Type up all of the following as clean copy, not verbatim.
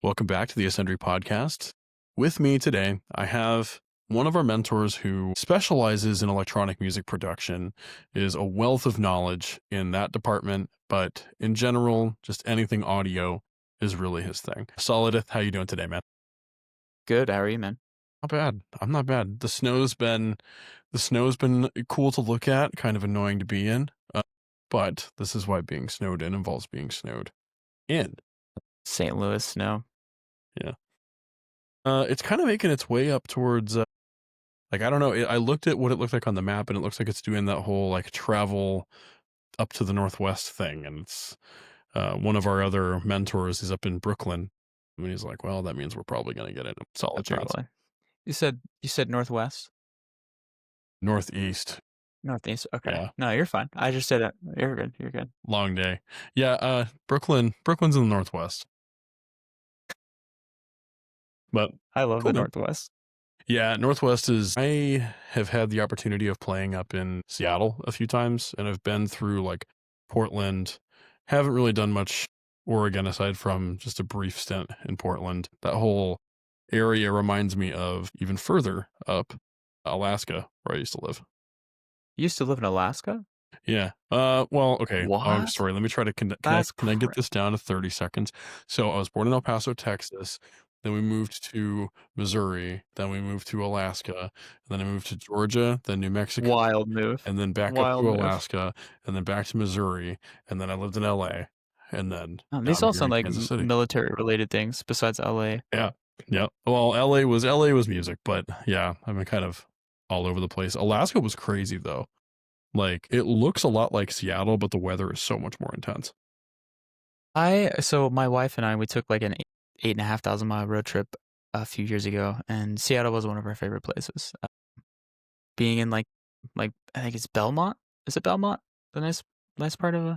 Welcome back to the Ascendry podcast. With me today, I have one of our mentors who specializes in electronic music production, is a wealth of knowledge in that department, but in general, just anything audio is really his thing. Solidith, how you doing today, man? Good. How are you, man? Not bad. I'm not bad. The snow's been cool to look at, kind of annoying to be in, but this is why being snowed in involves being snowed in. St. Louis snow. Yeah. It's kind of making its way up towards, I don't know. I looked at what it looked like on the map, and it looks like it's doing that whole like travel up to the northwest thing. And it's one of our other mentors is up in Brooklyn, and he's like, "Well, that means we're probably going to get it. Solid chance." Probably. You said northwest, Northeast. northeast. Okay. Yeah, No, you're fine. I just said it. You're good. You're good. long day. Yeah, Brooklyn's in the northwest, but I love cool, the man. northwest. Yeah, Northwest is. I have had the opportunity of playing up in Seattle a few times, and I've been through like Portland. Haven't really done much Oregon aside from just a brief stint in Portland. That whole area reminds me of even further up Alaska, where I used to live. You used to live in Alaska? Yeah. Well, okay. What? Sorry. Let me try to can That's I get this down to 30 seconds? So I was born in El Paso, Texas. Then we moved to Missouri. Then we moved to Alaska. And then I moved to Georgia, then New Mexico, wild move. and then back up Wild to move. Alaska, and then back to Missouri. And then I lived in LA. And then These I'm all here in sound like Kansas City. military-related things besides LA. Yeah. Yeah. Well, LA was music, but yeah, I've been kind of all over the place. Alaska was crazy though. Like it looks a lot like Seattle, but the weather is so much more intense. So my wife and I, we took like an 8,500 mile road trip a few years ago, and Seattle was one of our favorite places. Being in like I think it's Belmont. Is it Belmont? The nice part of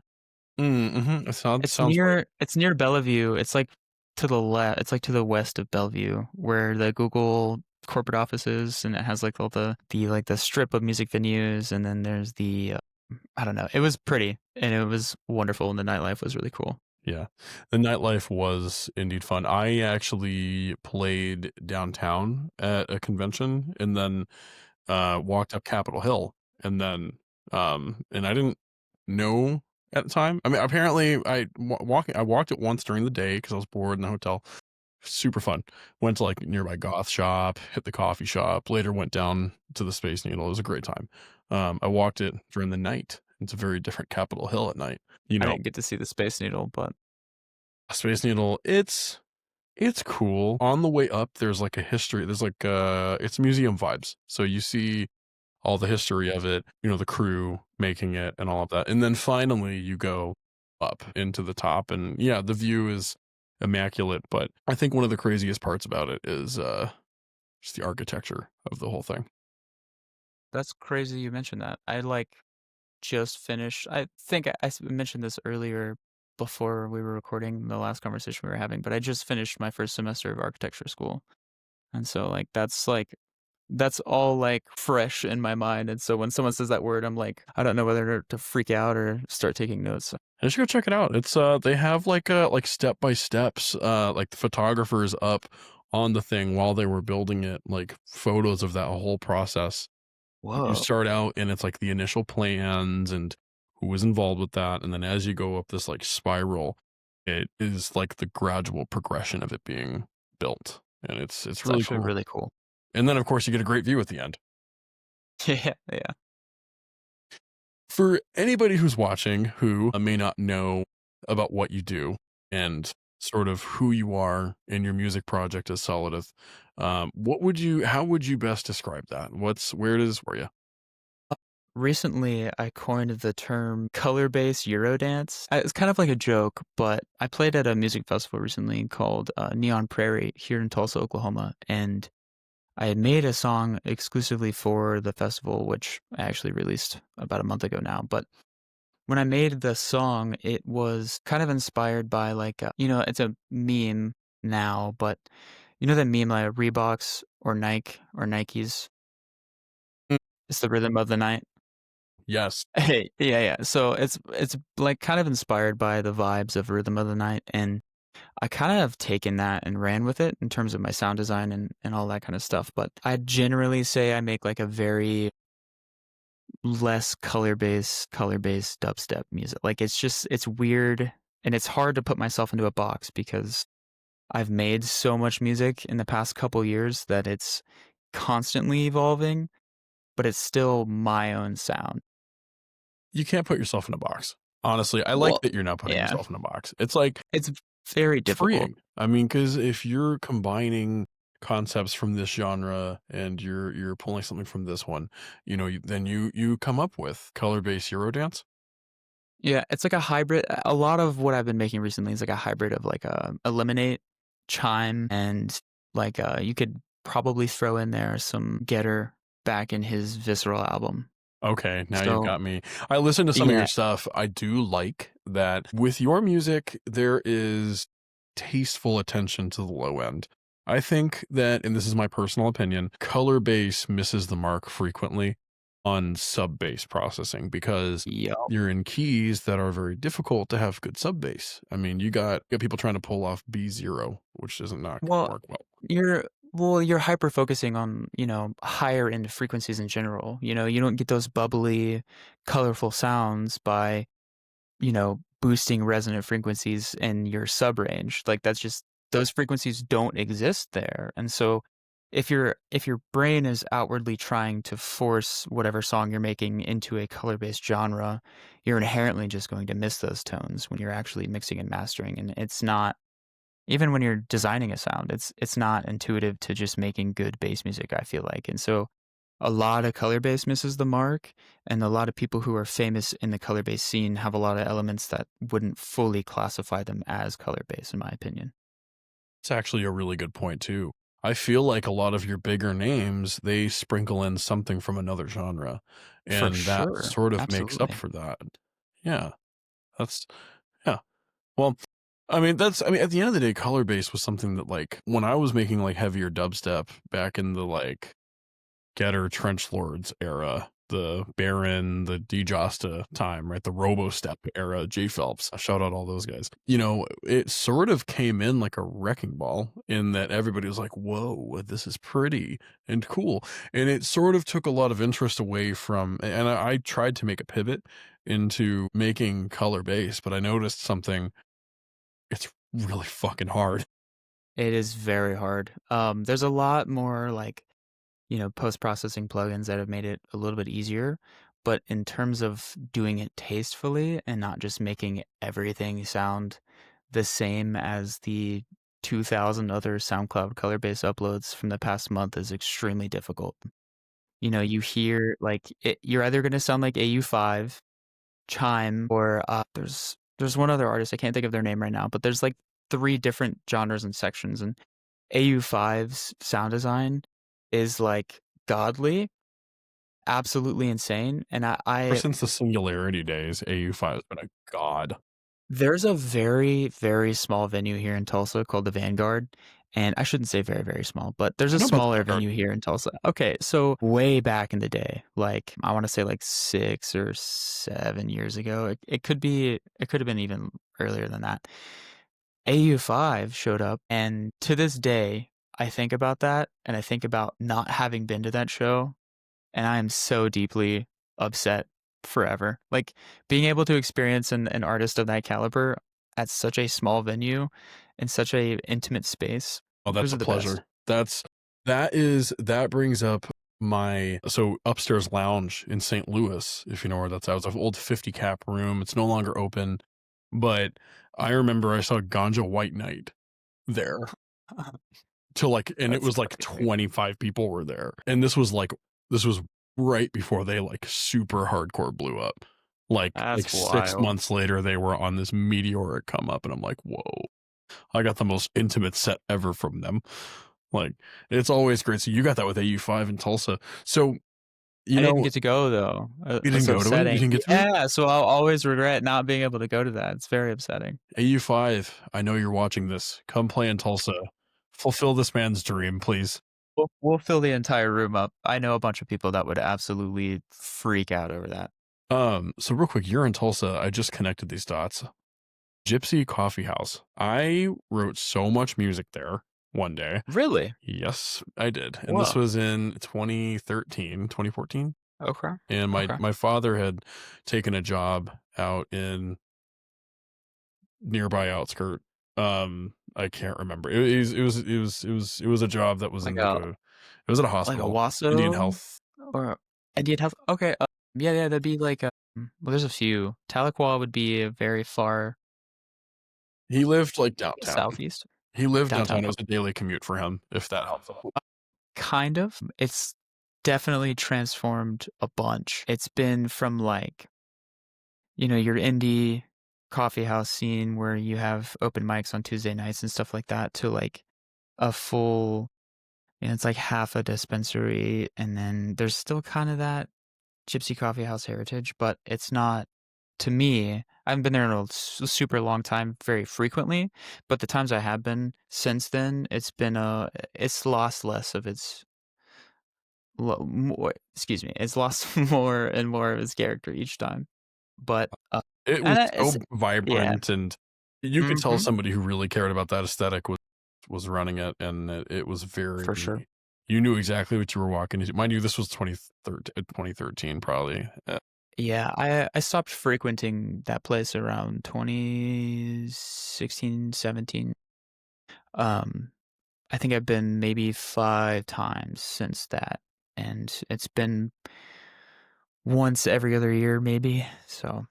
Mm-hmm. It it's sounds right. near Bellevue. It's like to the left. It's like to the west of Bellevue, where the Google corporate office is, and it has like all the strip of music venues, and then there's the I don't know. It was pretty and it was wonderful, and the nightlife was really cool. Yeah. The nightlife was indeed fun. I actually played downtown at a convention and then walked up Capitol Hill and then and I didn't know at the time. I mean, apparently I walked it once during the day because I was bored in the hotel. Super fun. Went to like nearby goth shop, hit the coffee shop. Later went down to the Space Needle. It was a great time. I walked it during the night. It's a very different Capitol Hill at night. You I know, didn't get to see the Space Needle, but Space Needle. It's cool. On the way up, there's like a history. There's like it's museum vibes. So you see all the history of it. You know, the crew making it and all of that, and then finally you go up into the top, and yeah, the view is immaculate. But I think one of the craziest parts about it is just the architecture of the whole thing. that's crazy you mentioned that. I like just finished. I think I mentioned this earlier before we were recording the last conversation we were having, but I just finished my first semester of architecture school. And so that's all like fresh in my mind. And so when someone says that word, I'm like, I don't know whether to freak out or start taking notes. I should go check it out. It's they have like step by steps, like the photographers up on the thing while they were building it, like photos of that whole process. You Whoa. start out and it's like the initial plans and who was involved with that, and then as you go up this like spiral, it is like the gradual progression of it being built, and it's It's really actually cool. really cool. And then of course you get a great view at the end. Yeah, yeah. For anybody who's watching who may not know about what you do and sort of who you are in your music project as Solidith, how would you best describe that? Where does were you? Recently, I coined the term color-based Eurodance. It's kind of like a joke, but I played at a music festival recently called Neon Prairie here in Tulsa, Oklahoma, and I had made a song exclusively for the festival, which I actually released about a month ago now. But when I made the song, it was kind of inspired by it's a meme now, but you know that meme like Reeboks or Nike or Nikes? Mm, It's the rhythm of the night. yes. Hey, yeah, yeah. So it's like kind of inspired by the vibes of Rhythm of the Night, and I kind of have taken that and ran with it in terms of my sound design and all that kind of stuff. But I generally say I make like a very less color based dubstep music. Like it's just it's weird and it's hard to put myself into a box because I've made so much music in the past couple years that it's constantly evolving, but it's still my own sound. You can't put yourself in a box. Honestly, I like Well, that you're not putting yeah, yourself in a box. It's like it's very difficult. freeing. I mean, because if you're combining concepts from this genre and you're pulling something from this one, then you come up with color-based Eurodance. Yeah, it's like a hybrid. A lot of what I've been making recently is like a hybrid of like a eliminate, chime, and like you could probably throw in there some Getter back in his Visceral album. Okay, now you've So got me. I listened to some of your yeah, stuff. I do like that with your music, there is tasteful attention to the low end. I think that, and this is my personal opinion, color bass misses the mark frequently on sub bass processing because yeah. you're in keys that are very difficult to have good sub bass. I mean, you got people trying to pull off B0, which isn't not going to Well, work well. you're you're hyper focusing on, higher end frequencies in general. You don't get those bubbly, colorful sounds by, boosting resonant frequencies in your sub range. Like that's just those frequencies don't exist there. And so if your brain is outwardly trying to force whatever song you're making into a color-based genre, you're inherently just going to miss those tones when you're actually mixing and mastering. And it's not even when you're designing a sound, it's not intuitive to just making good bass music, I feel like. And so a lot of color bass misses the mark, and a lot of people who are famous in the color bass scene have a lot of elements that wouldn't fully classify them as color bass, in my opinion. It's actually a really good point too. I feel like a lot of your bigger names, they sprinkle in something from another genre, For and that sure. sort of makes up Absolutely. for that. Yeah, that's yeah. Well, I mean, at the end of the day, color bass was something that, like, when I was making, like, heavier dubstep back in the, like, Getter Trench Lords era, the Baron, the DJosta time, right? The Robo-Step era, J Phelps. Shout out all those guys. It sort of came in like a wrecking ball in that everybody was like, whoa, this is pretty and cool. And it sort of took a lot of interest away from, and I tried to make a pivot into making color bass, but I noticed something. It's really fucking hard. It is very hard. There's a lot more like, post-processing plugins that have made it a little bit easier, but in terms of doing it tastefully and not just making everything sound the same as the 2,000 other SoundCloud color bass uploads from the past month is extremely difficult. You hear like you're either going to sound like AU5, Chime, or there's one other artist I can't think of their name right now, but there's like three different genres and sections, and AU5's sound design is like godly, absolutely insane. And Ever I since the Singularity days, AU5 has been a god. there's a very, very small venue here in Tulsa called the Vanguard. And I shouldn't say very, very small, but there's I a know about the smaller Vanguard. venue here in Tulsa. Okay, so way back in the day, like I want to say like 6 or 7 years ago, it could have been even earlier than that. AU5 showed up, and to this day, I think about that and I think about not having been to that show, and I am so deeply upset forever. Like being able to experience an artist of that caliber at such a small venue in such a intimate space, Oh, that's those a are the best. pleasure. That brings up my upstairs lounge in St. Louis, if you know where that's at. It was an old 50 cap room. It's no longer open, but I remember I saw Ganja White Knight there and it That's was like crazy. 25 people were there. And this was right before they like super hardcore blew up. Like That's 6 wild. months later, they were on this meteoric come up, and I'm like, whoa. I got the most intimate set ever from them. Like, it's always great. So you got that with AU5 in Tulsa. So, you I didn't know, get to go though. you didn't It's go to it? You upsetting. didn't get to it? Yeah, so I'll always regret not being able to go to that. It's very upsetting. AU5, I know you're watching this. Come play in Tulsa. Fulfill this man's dream, please. We'll fill the entire room up. I know a bunch of people that would absolutely freak out over that. So real quick, you're in Tulsa. I just connected these dots. Gypsy Coffee House. I wrote so much music there one day. Really? Yes, I did, and this Whoa. was in 2013, 2014. Okay. And my Okay. my father had taken a job out in nearby outskirt. I can't remember. It was a job that was Like in a it was at a like a hospital, Indian Wasso Health. or Indian Health? Okay. Yeah, yeah, that'd be like well, there's a few. Tahlequah would be a very far He lived like downtown. southeast. He lived Downtown. downtown. It was a daily commute for him, if that helps. Kind of. It's definitely transformed a bunch. It's been from like, your indie coffee house scene where you have open mics on Tuesday nights and stuff like that to like a full, it's like half a dispensary. And then there's still kind of that gypsy coffee house heritage, but it's not, to me, I haven't been there in a super long time very frequently, but the times I have been since then, it's lost less of its more, excuse me, it's lost more and more of its character each time. But It was and so it's yeah, vibrant, and you could tell hmm somebody who really cared about that aesthetic was running it, and it was for sure. very. You knew exactly what you were walking into. Mind you, this was 2013 probably. Yeah, I stopped frequenting that place around 2016, 17. Um, I think I've been maybe 5 times since that, and it's been once every other year, maybe. So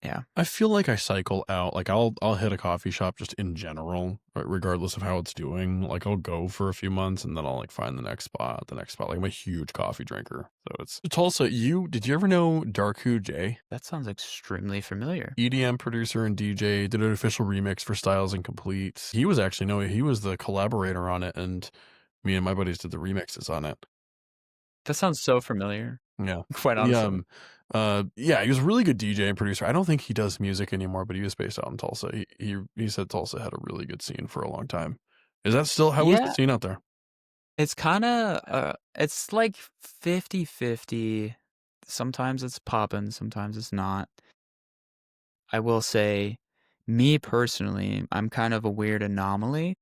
yeah. I feel like I cycle out. Like I'll hit a coffee shop just in general, right, regardless of how it's doing. Like I'll go for a few months and then I'll like find the next spot, the next spot. Like I'm a huge coffee drinker. So it's Tulsa. Did you ever know Darku J? That sounds extremely familiar. EDM producer and DJ, did an official remix for Styles Incomplete. He was actually no, he was the collaborator on it, and me and my buddies did the remixes on it. That sounds so familiar, Yeah. quite He, honestly. yeah, he was a really good DJ and producer. I don't think he does music anymore, but he was based out in Tulsa. He said Tulsa had a really good scene for a long time. Is that still, how is the Yeah, scene out there? it's kinda, it's like 50-50. Sometimes it's poppin', sometimes it's not. I will say, me personally, I'm kind of a weird anomaly.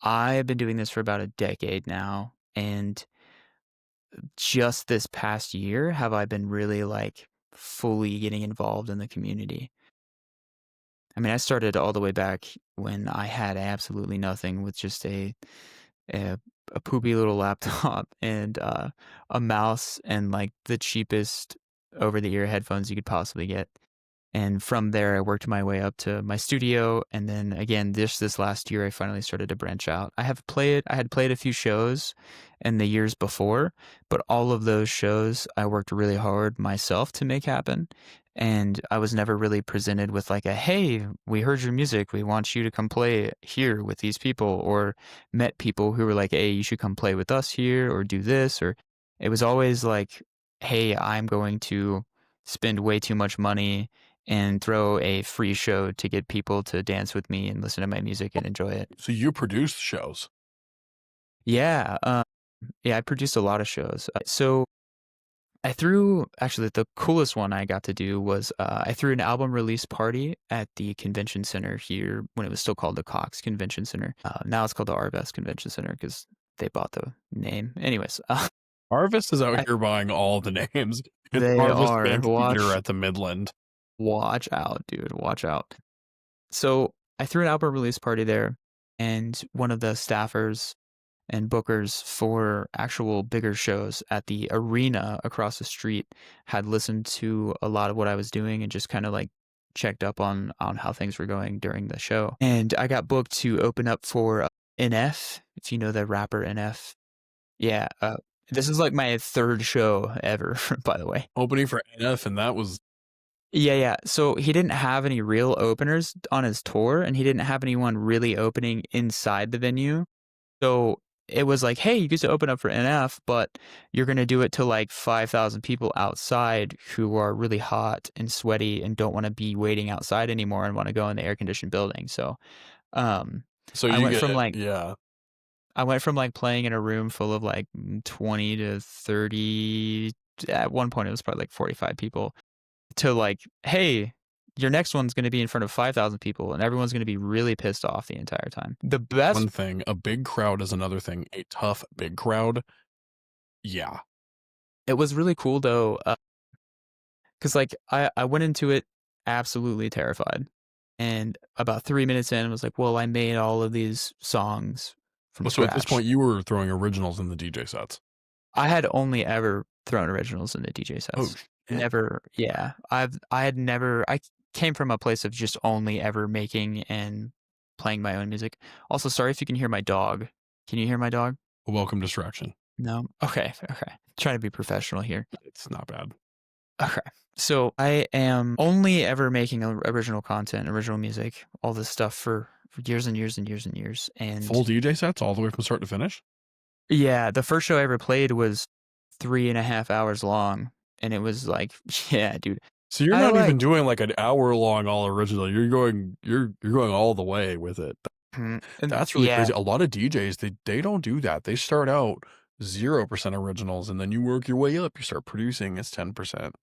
I've been doing this for about a decade now, and just this past year have I been really, like, fully getting involved in the community. I mean, I started all the way back when I had absolutely nothing with just a, a poopy little laptop and a mouse and like the cheapest over the ear headphones you could possibly get. And from there, I worked my way up to my studio, and then again, this last year, I finally started to branch out. I had played a few shows in the years before, but all of those shows, I worked really hard myself to make happen. And I was never really presented with like hey, we heard your music, we want you to come play here with these people, or met people who were like, hey, you should come play with us here, or do this, or it was always like, hey, I'm going to spend way too much money and throw a free show to get people to dance with me and listen to my music and enjoy it. So you produced shows. Yeah, yeah, I produced a lot of shows. So I threw actually the coolest one I got to do was I threw an album release party at the convention center here when it was still called the Cox Convention Center. Now it's called the Arvest Convention Center because they bought the name. Anyways, Harvest is out I, here buying all the names. It's they Harvest are Amphitheater at the Midland. watch out, dude, watch out. So I threw an album release party there, and one of the staffers and bookers for actual bigger shows at the arena across the street had listened to a lot of what I was doing and just kind of like checked up on how things were going during the show. And I got booked to open up for NF, if you know the rapper NF. Yeah, this is like my third show ever, by the way. Opening for NF, and that was Yeah, yeah. So he didn't have any real openers on his tour, and he didn't have anyone really opening inside the venue. So it was like, hey, you get to open up for NF, but you're going to do it to like 5,000 people outside who are really hot and sweaty and don't want to be waiting outside anymore and want to go in the air conditioned building. So um, so I you went get from like yeah. I went from like playing in a room full of like 20 to 30. At one point, it was probably like 45 people to like, hey, your next one's going to be in front of 5,000 people, and everyone's going to be really pissed off the entire time. The best One thing, a big crowd is another thing. A tough big crowd, yeah. It was really cool though, because like I went into it absolutely terrified, and about 3 minutes in, I was like, well, I made all of these songs from Well, so at this scratch. point, you were throwing originals in the DJ sets. I had only ever thrown originals in the DJ Oh, sets. shit. Never, yeah. I came from a place of just only ever making and playing my own music. Also, sorry if you can hear my dog. Can you hear my dog? Welcome distraction. No? Okay, okay. Trying to be professional here. It's not bad. Okay. So I am only ever making original content, original music, all this stuff for years and years and years and years. Full And DJ sets all the way from start to finish? yeah, the first show I ever played was 3.5 hours long. And it was like, yeah, dude. So you're I not even like doing like an hour long all original. You're going all the way with it. and That's really yeah, crazy. A lot of DJs, they don't do that. They start out 0% originals and then you work your way up. You start producing, it's 10%,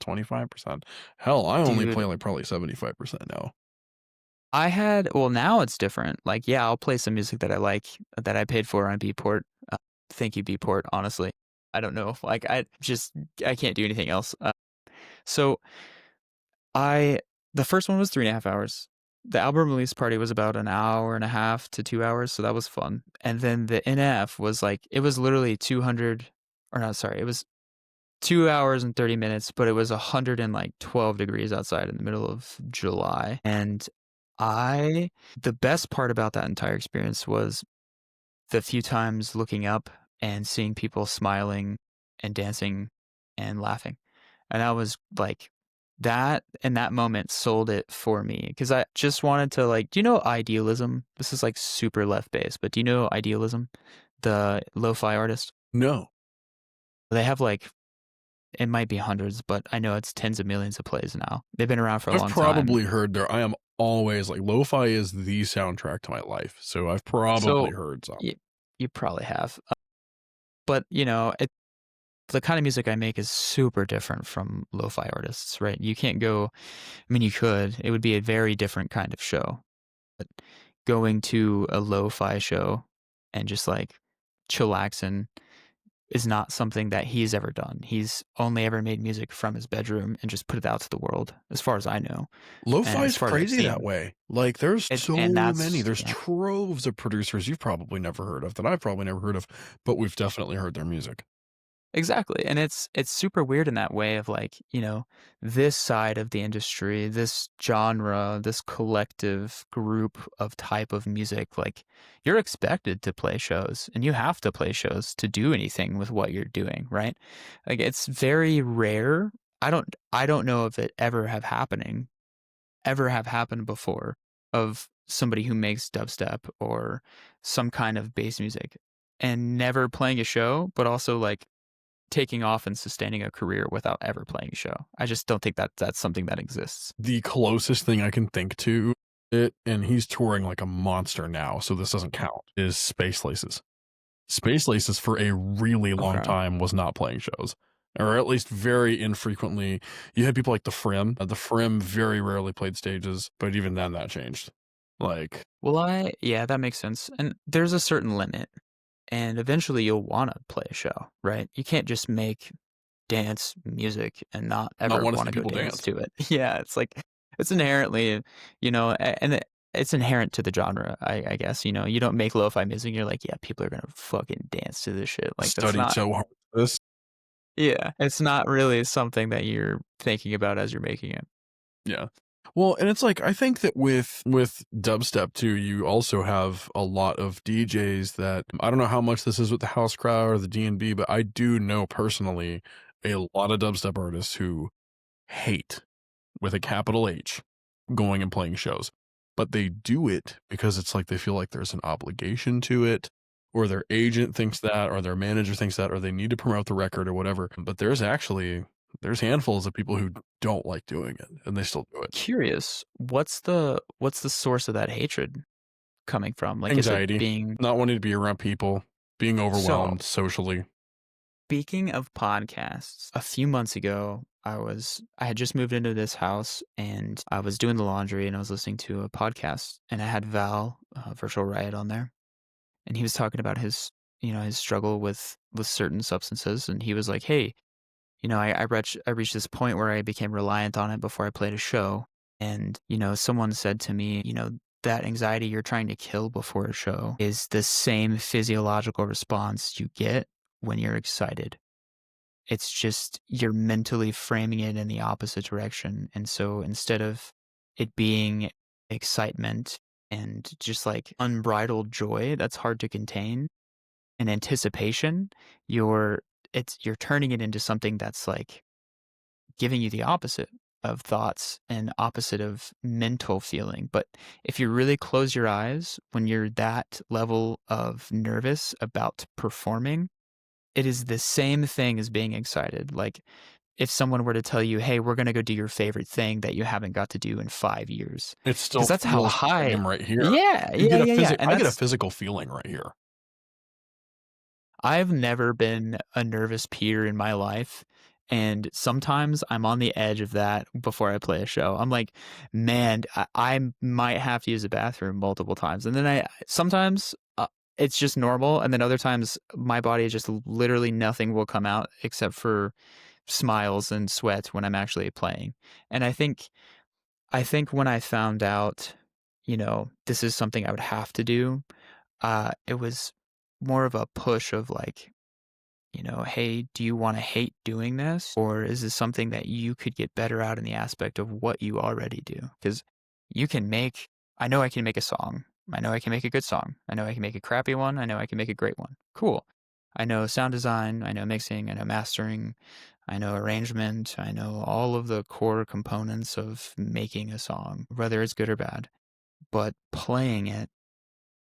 25%. Hell, I only dude. play like probably 75% now. Well, now it's different. Like, yeah, I'll play some music that I like that I paid for on Beatport. Thank you, Beatport. Honestly, I don't know. Like, I can't do anything else. So I the first one was 3.5 hours. The album release party was about an hour and a half to 2 hours, so that was fun. And then the NF was like it was literally 200 or not, sorry, it was 2 hours and 30 minutes, but it was 112 degrees outside in the middle of July. And the best part about that entire experience was the few times looking up and seeing people smiling and dancing and laughing. And I was like, that and that moment sold it for me because I just wanted to like, do you know Idealism? This is like super left base, but do you know Idealism, the lo-fi artist? No. They have like, it might be hundreds, but I know it's tens of millions of plays now. They've been around for a I've long time. probably heard I am always like lo-fi is the soundtrack to my life. So I've probably So heard some. you probably have, but the kind of music I make is super different from lo-fi artists, right? You can't go. I mean, you could. It would be a very different kind of show. But going to a lo-fi show and just like chillaxing is not something that he's ever done. He's only ever made music from his bedroom and just put it out to the world, as far as I know, and Lo-fi as is far as I've crazy that seen. way. Like there's so And many. that's There's yeah. troves of producers you've probably never heard of that I've probably never heard of, but we've definitely heard their music. Exactly. And it's super weird in that way of like, this side of the industry, this genre, this collective group of type of music, like you're expected to play shows and you have to play shows to do anything with what you're doing, right? Like it's very rare. I don't know if it ever have happened before of somebody who makes dubstep or some kind of bass music and never playing a show, but also like taking off and sustaining a career without ever playing a show. I just don't think that that's something that exists. The closest thing I can think to it, and he's touring like a monster now, so this doesn't count, is Space Laces. Space Laces for a really long Okay. time was not playing shows, or at least very infrequently. You had people like the Frim. The Frim very rarely played stages, but even then that changed. Like, Well, yeah, that makes sense. And there's a certain limit, and eventually you'll want to play a show, right? You can't just make dance music and not not ever want to want see to go people dance dance. to it. Yeah, it's like it's inherently, it's inherent to the genre, I guess. You don't make lo-fi music, you're like, yeah, people are gonna fucking dance to this shit. Like that's Studied not, so hard for this. yeah, it's not really something that you're thinking about as you're making it. Yeah. Well, and it's like I think that with dubstep too, you also have a lot of DJs that I don't know how much this is with the house crowd or the D&B, but I do know personally a lot of dubstep artists who hate with a capital H going and playing shows. But they do it because it's like they feel like there's an obligation to it, or their agent thinks that, or their manager thinks that, or they need to promote the record or whatever. But there's handfuls of people who don't like doing it and they still do it. Curious, what's the source of that hatred coming from? Like, is it Anxiety, being not wanting to be around people, being so? overwhelmed socially. Speaking of podcasts, a few months ago, I had just moved into this house and I was doing the laundry and I was listening to a podcast and I had Val, Virtual Riot on there, and he was talking about his, his struggle with certain substances, and he was like, "Hey, I reached this point where I became reliant on it before I played a show, and someone said to me, that anxiety you're trying to kill before a show is the same physiological response you get when you're excited. It's just you're mentally framing it in the opposite direction. And so instead of it being excitement and just like unbridled joy that's hard to contain and anticipation, you're you're turning it into something that's like giving you the opposite of thoughts and opposite of mental feeling. But if you really close your eyes when you're that level of nervous about performing, it is the same thing as being excited. Like if someone were to tell you, "Hey, we're going to go do your favorite thing that you haven't got to do in 5 years." It Because still that's how feels the high. same right here. Yeah, You yeah, get a yeah, yeah. And I get a that's physical feeling right here. I've never been a nervous peer in my life, and sometimes I'm on the edge of that before I play a show. I'm like, "Man, I might have to use the bathroom multiple times." And then I sometimes, it's just normal, and then other times my body is just literally nothing will come out except for smiles and sweat when I'm actually playing. And I think when I found out, this is something I would have to do, it was more of a push of like, "Hey, do you want to hate doing this? Or is this something that you could get better out in the aspect of what you already do?" Because you can make, I know I can make a song. I know I can make a good song. I know I can make a crappy one. I know I can make a great one. Cool. I know sound design. I know mixing. I know mastering. I know arrangement. I know all of the core components of making a song, whether it's good or bad. But playing it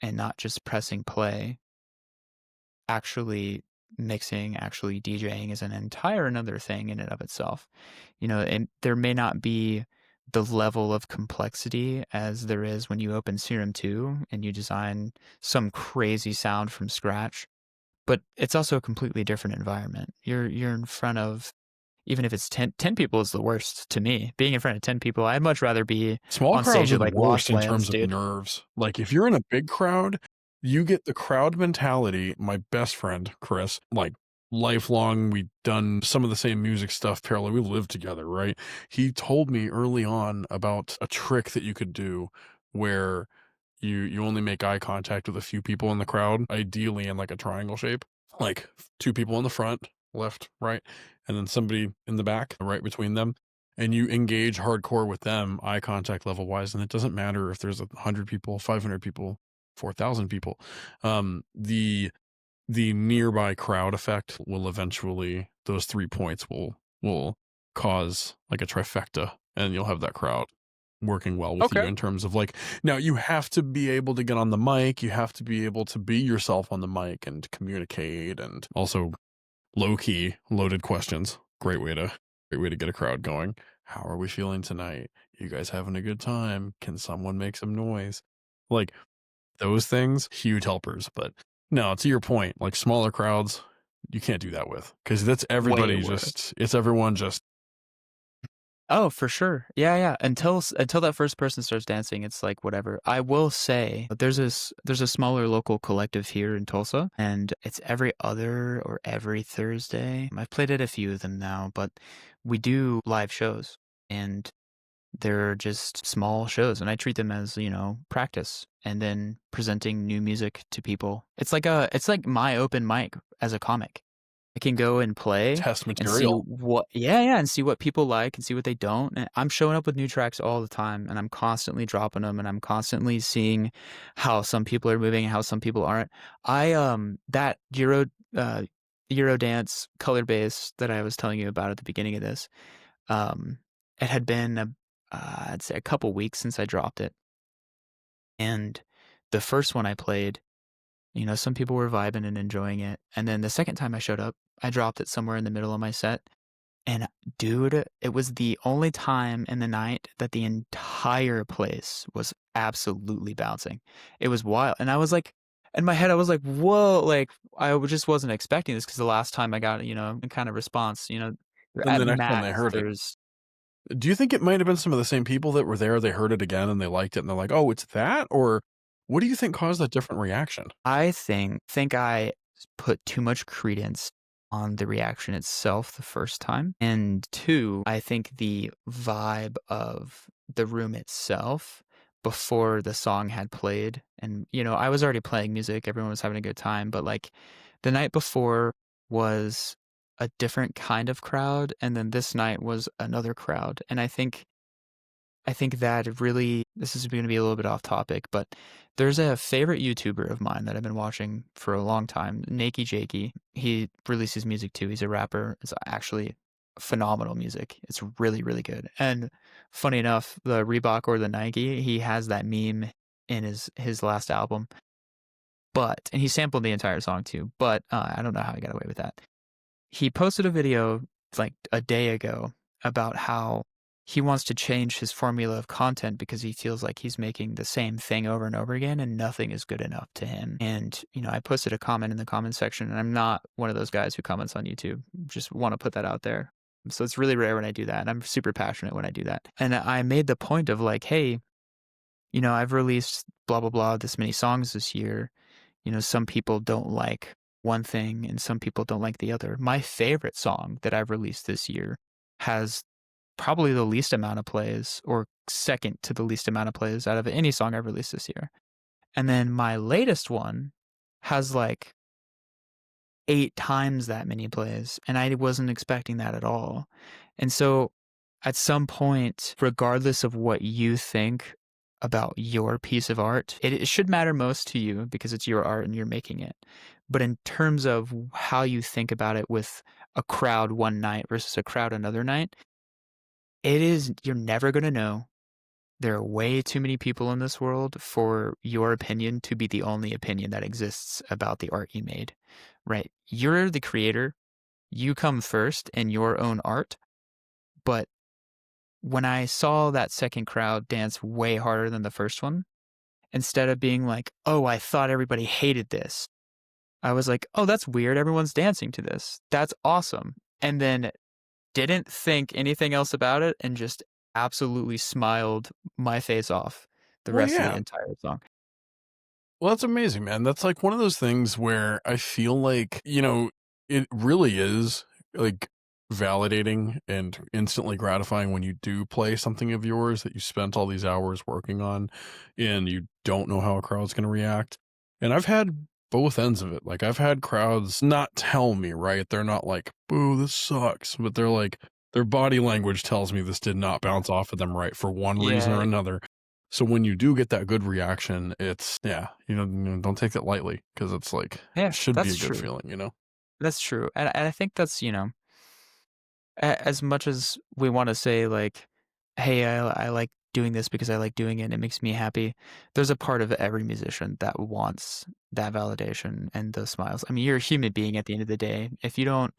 and not just pressing play, actually mixing, actually DJing is an entire another thing in and of itself. And there may not be the level of complexity as there is when you open Serum 2 and you design some crazy sound from scratch, but it's also a completely different environment. You're in front of, even if it's 10 people is the worst to me. Being in front of 10 people, I'd much rather be Small on crowds stage are at the like worst Lost in Lands, terms of dude. nerves. Like, if you're in a big crowd, you get the crowd mentality. My best friend, Chris, like, lifelong, we've done some of the same music stuff parallel. We lived together, right? He told me early on about a trick that you could do where you only make eye contact with a few people in the crowd, ideally in like a triangle shape, like two people in the front, left, right, and then somebody in the back, right between them, and you engage hardcore with them, eye contact level wise, and it doesn't matter if there's 100 people, 500 people, 4,000 people. The nearby crowd effect will eventually, those 3 points will cause like a trifecta, and you'll have that crowd working well with you Okay. in terms of like, now you have to be able to get on the mic, you have to be able to be yourself on the mic and communicate, and also low key loaded questions. Great way to get a crowd going. How are we feeling tonight? You guys having a good time? Can someone make some noise? Like those things, huge helpers. But no, to your point, like smaller crowds, you can't do that with, because that's Way everybody worse. just, it's everyone just Oh, for sure. Yeah, yeah. Until that first person starts dancing, it's like whatever. I will say there's a smaller local collective here in Tulsa, and it's every other or every Thursday. I've played at a few of them now, but we do live shows, and they're just small shows, and I treat them as, practice and then presenting new music to people. It's like my open mic as a comic. I can go and play test and see material. what, yeah, yeah, and see what people like and see what they don't. And I'm showing up with new tracks all the time, and I'm constantly dropping them, and I'm constantly seeing how some people are moving and how some people aren't. That uh Eurodance color bass that I was telling you about at the beginning of this, um, it had been I'd say a couple weeks since I dropped it, and the first one I played, some people were vibing and enjoying it. And then the second time I showed up, I dropped it somewhere in the middle of my set. And dude, it was the only time in the night that the entire place was absolutely bouncing. It was wild. And I was like, in my head, I was like, whoa, like, just wasn't expecting this because the last time I got, a kind of response, Then At the next time they max, heard it, there's do you think it might have been some of the same people that were there, they heard it again and they liked it and they're like, "Oh, it's that?" Or what do you think caused that different reaction? I think I put too much credence on the reaction itself the first time, and 2, I think the vibe of the room itself before the song had played, and, I was already playing music, everyone was having a good time, but, like, the night before was a different kind of crowd, and then this night was another crowd, and I think that really this is gonna be a little bit off topic, but there's a favorite YouTuber of mine that I've been watching for a long time, Nakey Jakey. He releases music too. He's a rapper. It's actually phenomenal music. It's really, really good. And funny enough, the Reebok or the Nike, he has that meme in his last album. And he sampled the entire song too. But I don't know how he got away with that. He posted a video like a day ago about how he wants to change his formula of content because he feels like he's making the same thing over and over again and nothing is good enough to him. And, I posted a comment in the comment section, and I'm not one of those guys who comments on YouTube. Just want to put that out there. So it's really rare when I do that. And I'm super passionate when I do that. And I made the point of like, hey, I've released blah, blah, blah, this many songs this year. Some people don't like one thing and some people don't like the other. My favorite song that I've released this year has probably the least amount of plays, or second to the least amount of plays out of any song I've released this year. And then my latest one has like 8 times that many plays, and I wasn't expecting that at all. And so at some point, regardless of what you think about your piece of art, it should matter most to you because it's your art and you're making it. But in terms of how you think about it with a crowd one night versus a crowd another night, you're never going to know. There are way too many people in this world for your opinion to be the only opinion that exists about the art you made, right? You're the creator. You come first in your own art. But when I saw that second crowd dance way harder than the first one, instead of being like, oh, I thought everybody hated this, I was like, oh, that's weird. Everyone's dancing to this. That's awesome. And then didn't think anything else about it and just absolutely smiled my face off the Well, rest of the yeah. entire song. Well, that's amazing, man. That's like one of those things where I feel like, it really is like validating and instantly gratifying when you do play something of yours that you spent all these hours working on and you don't know how a crowd's going to react. And I've had both ends of it. Like, I've had crowds not tell me, right? They're not like, boo, this sucks. But they're like, their body language tells me this did not bounce off of them right for one reason or Yeah, another. So when you do get that good reaction, it's yeah, don't take that lightly because it's like yeah, it should be that's a good true. feeling. That's true. And I think that's, as much as we want to say like, hey, I like doing this because I like doing it and it makes me happy, there's a part of every musician that wants that validation and those smiles. I mean, you're a human being at the end of the day. If you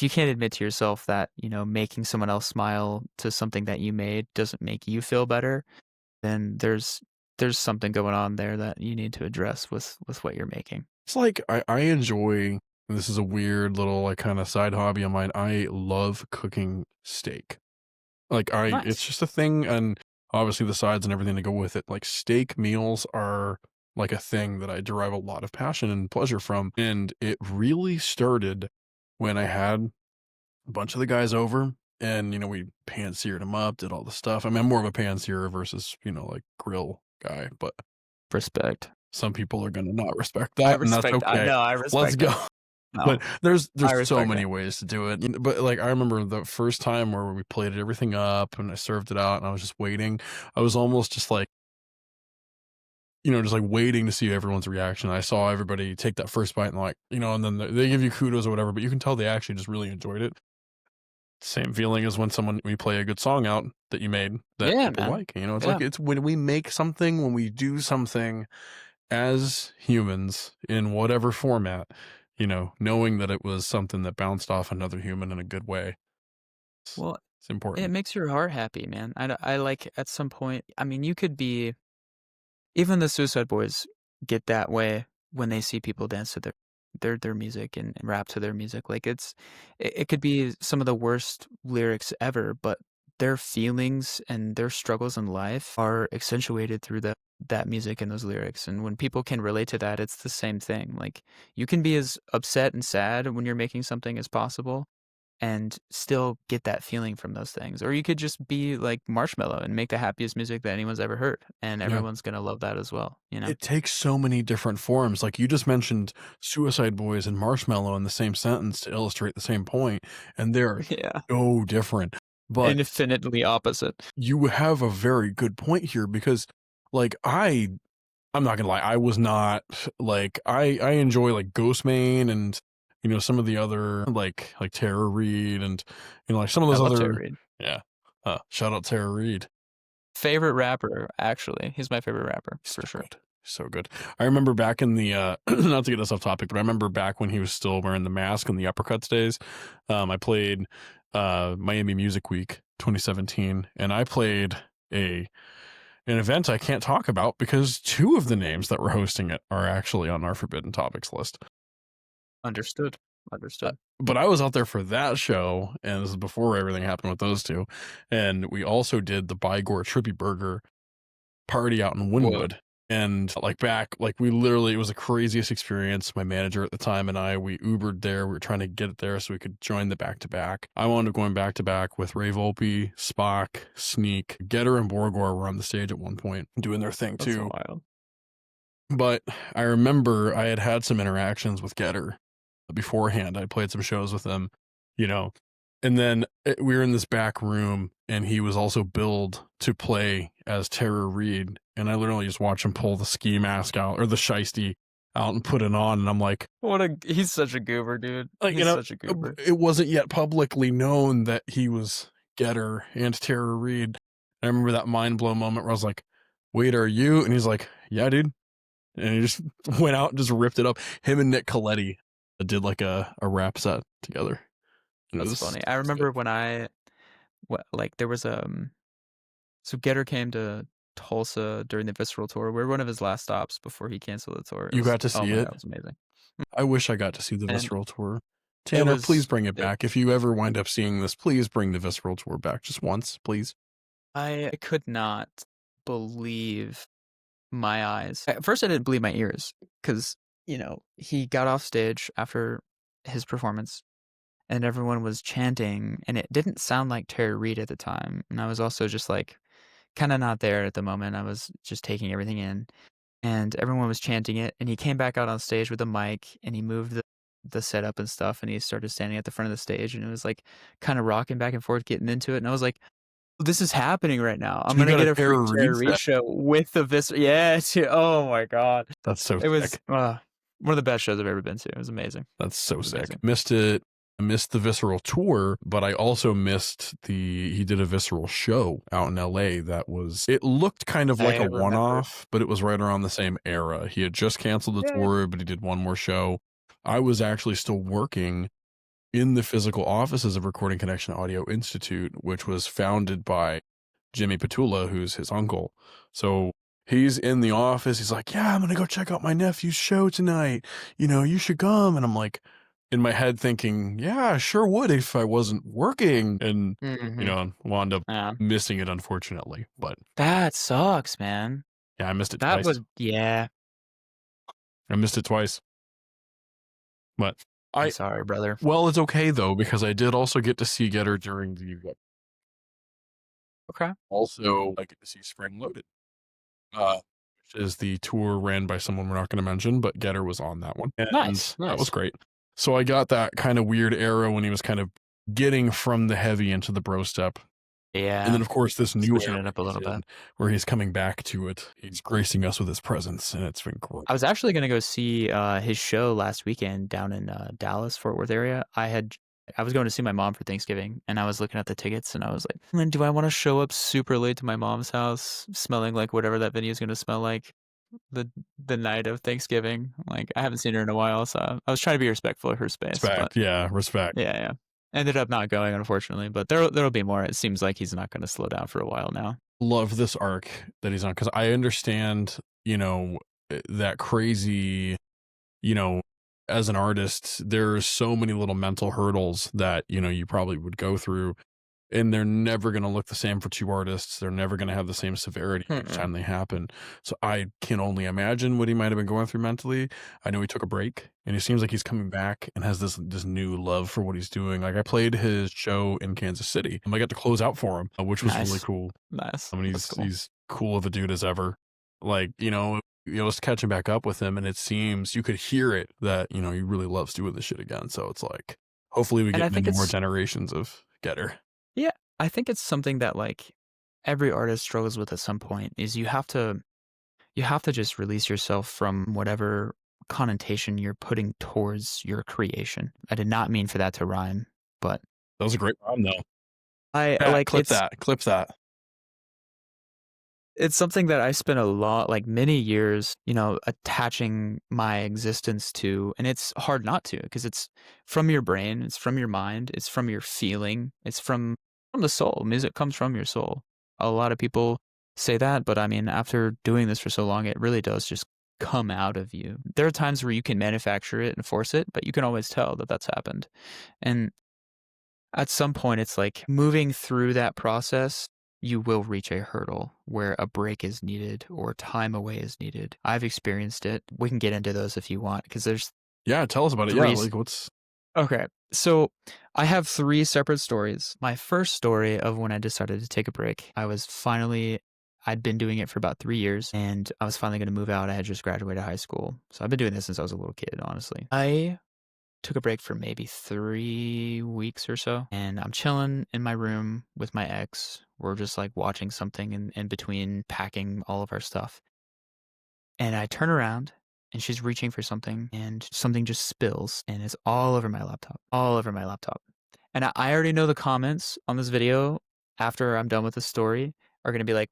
can't admit to yourself that, making someone else smile to something that you made doesn't make you feel better, then there's something going on there that you need to address with what you're making. It's like I enjoy. This is a weird little like kind of side hobby of mine. I love cooking steak. Like it's Nice. just a thing, and obviously the sides and everything to go with it. Like steak meals are like a thing that I derive a lot of passion and pleasure from, and it really started when I had a bunch of the guys over and, we pan seared them up, did all the stuff. I mean, I'm more of a pan searer versus, like grill guy, but Respect. some people are going to not respect I that and that's respect I okay. know, I Let's respect go. that. But No, there's I so respect many that. ways to do it. But like I remember the first time where we plated everything up and I served it out and I was just waiting. I was almost just like, just like waiting to see everyone's reaction. I saw everybody take that first bite and like, and then they give you kudos or whatever, but you can tell they actually just really enjoyed it. Same feeling as when we play a good song out that you made that Yeah, people man. like. It's Yeah. like it's when we make something, when we do something as humans in whatever format, knowing that it was something that bounced off another human in a good way. It's, Well, it's it important. makes your heart happy, man. I like at some point, I mean, you could be even the Suicide Boys get that way when they see people dance to their music and rap to their music. Like it could be some of the worst lyrics ever, but their feelings and their struggles in life are accentuated through that music and those lyrics. And when people can relate to that, it's the same thing. Like you can be as upset and sad when you're making something as possible and still get that feeling from those things. Or you could just be like Marshmello and make the happiest music that anyone's ever heard, and Yeah. everyone's gonna love that as well, you know? It takes so many different forms. Like you just mentioned Suicide Boys and Marshmallow in the same sentence to illustrate the same point, and they're Yeah. so different. But Infinitely opposite. you have a very good point here because like I'm not gonna lie, I was not like I enjoy like Ghostmane and some of the other like Tara Reid and like some of I those love Tara other. Reid. Yeah. Shout out Tara Reid. Favorite rapper, actually. He's my favorite rapper So for sure. good. So good. I remember back in the not to get us off topic, but I remember back when he was still wearing the mask in the Uppercuts days. I played Miami Music Week 2017, and I played an event I can't talk about because two of the names that were hosting it are actually on our forbidden topics list. Understood. Understood. But I was out there for that show, and this is before everything happened with those two. And we also did the Bygore Trippy Burger party out in Whoa. Wynwood. And we literally, it was the craziest experience. My manager at the time and we Ubered there. We were trying to get it there so we could join the back-to-back. I wound up going back-to-back with Ray Volpe, Spock, Sneak, Getter, and Borgor were on the stage at one point doing their thing That's too. wild. But I remember I had some interactions with Getter beforehand. I played some shows with him, and then we were in this back room and he was also billed to play as Tara Reid. And I literally just watched him pull the ski mask out or the shiesty out and put it on. And I'm like, He's such a goober, dude. like, He's such a goober. It wasn't yet publicly known that he was Getter and Tara Reid. I remember that mind blown moment where I was like, wait, are you? And he's like, yeah, dude. And he just went out and just ripped it up. Him and Nick Coletti did like a rap set together. That's funny. I remember when there was so Getter came to Tulsa during the Visceral tour. We were one of his last stops before he canceled the tour. You got to see it? God, it was amazing. I wish I got to see the And Visceral tour. Tanner, please bring it it- back. If you ever wind up seeing this, please bring the Visceral tour back just once, please. I could not believe my eyes. At first, I didn't believe my ears because, he got off stage after his performance and everyone was chanting, and it didn't sound like Tara Reid at the time. And I was also just like kind of not there at the moment. I was just taking everything in, and everyone was chanting it. And he came back out on stage with a mic and he moved the setup and stuff, and he started standing at the front of the stage, and it was like kind of rocking back and forth, getting into it. And I was like, this is happening right now. I'm gonna get a free Tara Reid show with the Yeah, oh my god, that's so it was sick. One of the best shows I've ever been to. It was amazing. That's so sick. Missed it. I missed the Visceral tour, but I also missed he did a Visceral show out in LA it looked kind of like a one-off, but it was right around the same era. He had just canceled the tour, but he did one more show. I was actually still working in the physical offices of Recording Connection Audio Institute, which was founded by Jimmy Petula, who's his uncle. So he's in the office. He's like, yeah, I'm going to go check out my nephew's show tonight. You should come. And I'm like, in my head thinking, yeah, I sure would if I wasn't working. And, wound up missing it, unfortunately. But that sucks, man. Yeah, I missed it twice. I missed it twice. But I'm sorry, brother. Well, it's okay, though, because I did also get to see Getter during the Okay. Also, I get to see Spring Loaded, which is the tour ran by someone we're not going to mention, but Getter was on that one. And nice. That was great. So I got that kind of weird era when he was kind of getting from the heavy into the bro step. Yeah. And then, of course, this new era it up a little bit, where he's coming back to it. He's gracing us with his presence, and it's been great. I was actually going to go see his show last weekend down in Dallas, Fort Worth area. I was going to see my mom for Thanksgiving, and I was looking at the tickets, and I was like, do I want to show up super late to my mom's house smelling like whatever that venue is going to smell like the night of Thanksgiving? Like, I haven't seen her in a while, so I was trying to be respectful of her space. Respect. Yeah. Ended up not going, unfortunately, but there'll be more. It seems like he's not going to slow down for a while now. Love this arc that he's on, because I understand, that crazy, as an artist, there's so many little mental hurdles that, you probably would go through, and they're never gonna look the same for 2 artists. They're never gonna have the same severity each Mm-mm. time they happen. So I can only imagine what he might have been going through mentally. I know he took a break, and it seems like he's coming back and has this new love for what he's doing. Like, I played his show in Kansas City, and I got to close out for him, which was really Nice. cool. Nice. I mean, That's he's cool. he's cool of a dude as ever. Like, just catching back up with him, and it seems you could hear it that, he really loves doing this shit again. So it's like, hopefully we And get I think many more it's generations of Getter. yeah, I think it's something that like every artist struggles with at some point is you have to just release yourself from whatever connotation you're putting towards your creation. I did not mean for that to rhyme, but That was a great rhyme, though. I Yeah, like clip that, clip that. it's something that I spent a lot, like many years, attaching my existence to, and it's hard not to because it's from your brain, it's from your mind, it's from your feeling, it's from the soul. Music comes from your soul. A lot of people say that, but I mean, after doing this for so long, it really does just come out of you. There are times where you can manufacture it and force it, but you can always tell that that's happened. And at some point, it's like moving through that process, you will reach a hurdle where a break is needed or time away is needed. I've experienced it. We can get into those if you want, because there's Yeah, tell us about it. Yeah, three. like, what's Okay. So I have three separate stories. My first story of when I decided to take a break, I'd been doing it for about 3 years and I was finally going to move out. I had just graduated high school. So I've been doing this since I was a little kid, honestly. I took a break for maybe 3 weeks or so, and I'm chilling in my room with my ex. We're just like watching something in between packing all of our stuff. And I turn around and she's reaching for something and something just spills and it's all over my laptop, all over my laptop. And I already know the comments on this video after I'm done with the story are going to be like,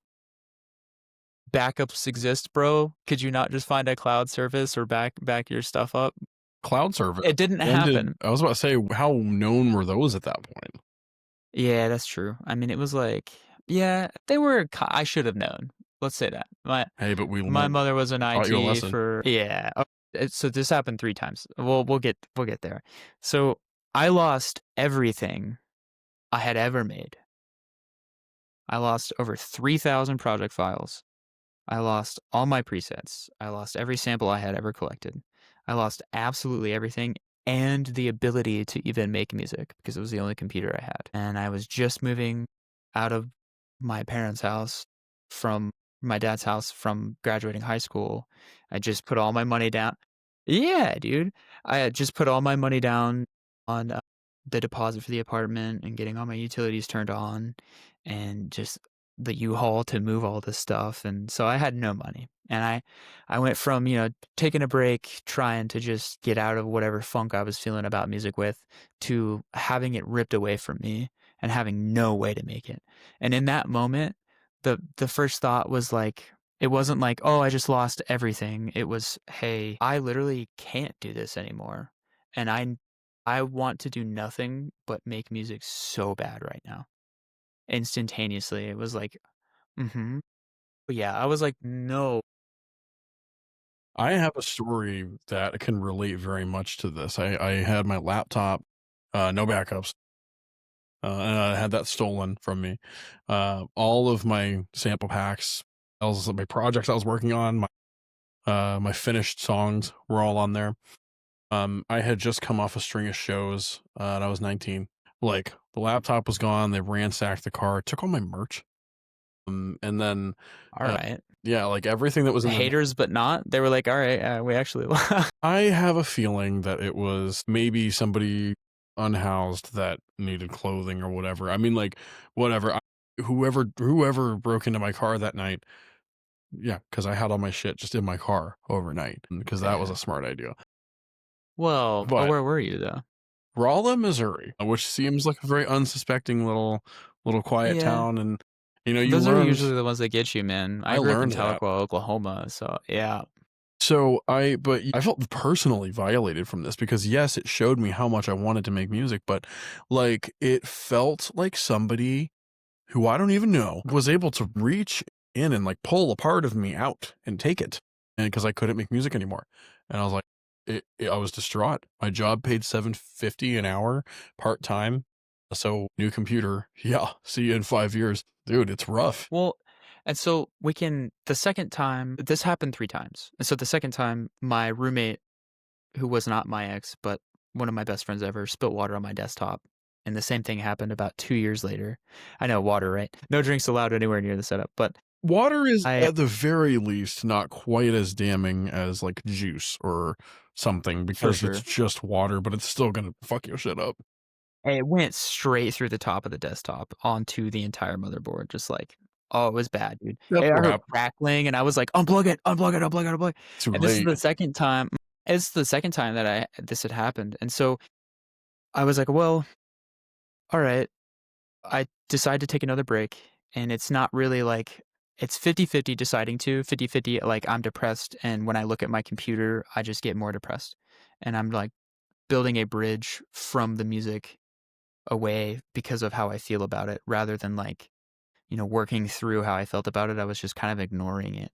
backups exist, bro. Could you not just find a cloud service or back your stuff up? cloud service? It didn't When did happen. I was about to say, how known were those at that point? Yeah, that's true. I mean, it was like, yeah, they were. I should have known. Let's say that. Hey, but we My learned. mother was in Taught you a IT lesson. for yeah. So this happened 3 times. We'll get there. So I lost everything I had ever made. I lost over 3,000 project files. I lost all my presets. I lost every sample I had ever collected. I lost absolutely everything and the ability to even make music because it was the only computer I had. And I was just moving out of my parents' house from my dad's house from graduating high school. I just put all my money down. Yeah, dude. I had just put all my money down on the deposit for the apartment and getting all my utilities turned on and just the U-Haul to move all this stuff. And so I had no money. And I went from, taking a break, trying to just get out of whatever funk I was feeling about music with, to having it ripped away from me and having no way to make it. And in that moment, the first thought was like, it wasn't like, oh, I just lost everything. It was, hey, I literally can't do this anymore. And I want to do nothing but make music so bad right now. Instantaneously. It was like, mm-hmm. But yeah, I was like, no. I have a story that can relate very much to this. I had my laptop, no backups, and I had that stolen from me. All of my sample packs, my projects I was working on, my finished songs were all on there. I had just come off a string of shows, and I was 19. Like, the laptop was gone. They ransacked the car, took all my merch. And then, All uh, right. yeah, like everything that was in there. Haters, but not. They were like, all right, we actually. I have a feeling that it was maybe somebody unhoused that needed clothing or whatever. I mean, like, whatever. Whoever broke into my car that night, yeah, because I had all my shit just in my car overnight, because that was Yeah. a smart idea. Well, But where were you though? Rolla, Missouri, which seems like a very unsuspecting little quiet Yeah. town, and you Those are learned. usually the ones that get you, man. I I grew up in learned that. Tahlequah, Oklahoma, so yeah. So but I felt personally violated from this because yes, it showed me how much I wanted to make music, but like it felt like somebody who I don't even know was able to reach in and like pull a part of me out and take it, and because I couldn't make music anymore, and I was like, I was distraught. My job paid $7.50 an hour, part-time. So, new computer. Yeah, see you in 5 years. Dude, it's rough. Well, and so the second time, this happened 3 times. And so the second time, my roommate, who was not my ex, but one of my best friends ever, spilt water on my desktop. And the same thing happened about 2 years later. I know, water, right? No drinks allowed anywhere near the setup, but Water is, I at the very least, not quite as damning as, like, juice or something for because it's sure. just water, but it's still gonna fuck your shit up. It went straight through the top of the desktop onto the entire motherboard, just like oh, it was bad, dude. That's And I what heard happened. crackling, and I was like, "Unplug it, unplug it, unplug it, unplug it." Too And this is late. the second time that this had happened, and so I was like, "Well, alright." I decide to take another break, and it's not really like it's 50-50 deciding to, 50-50, like, I'm depressed, and when I look at my computer, I just get more depressed. And I'm, like, building a bridge from the music away because of how I feel about it rather than, like, working through how I felt about it. I was just kind of ignoring it.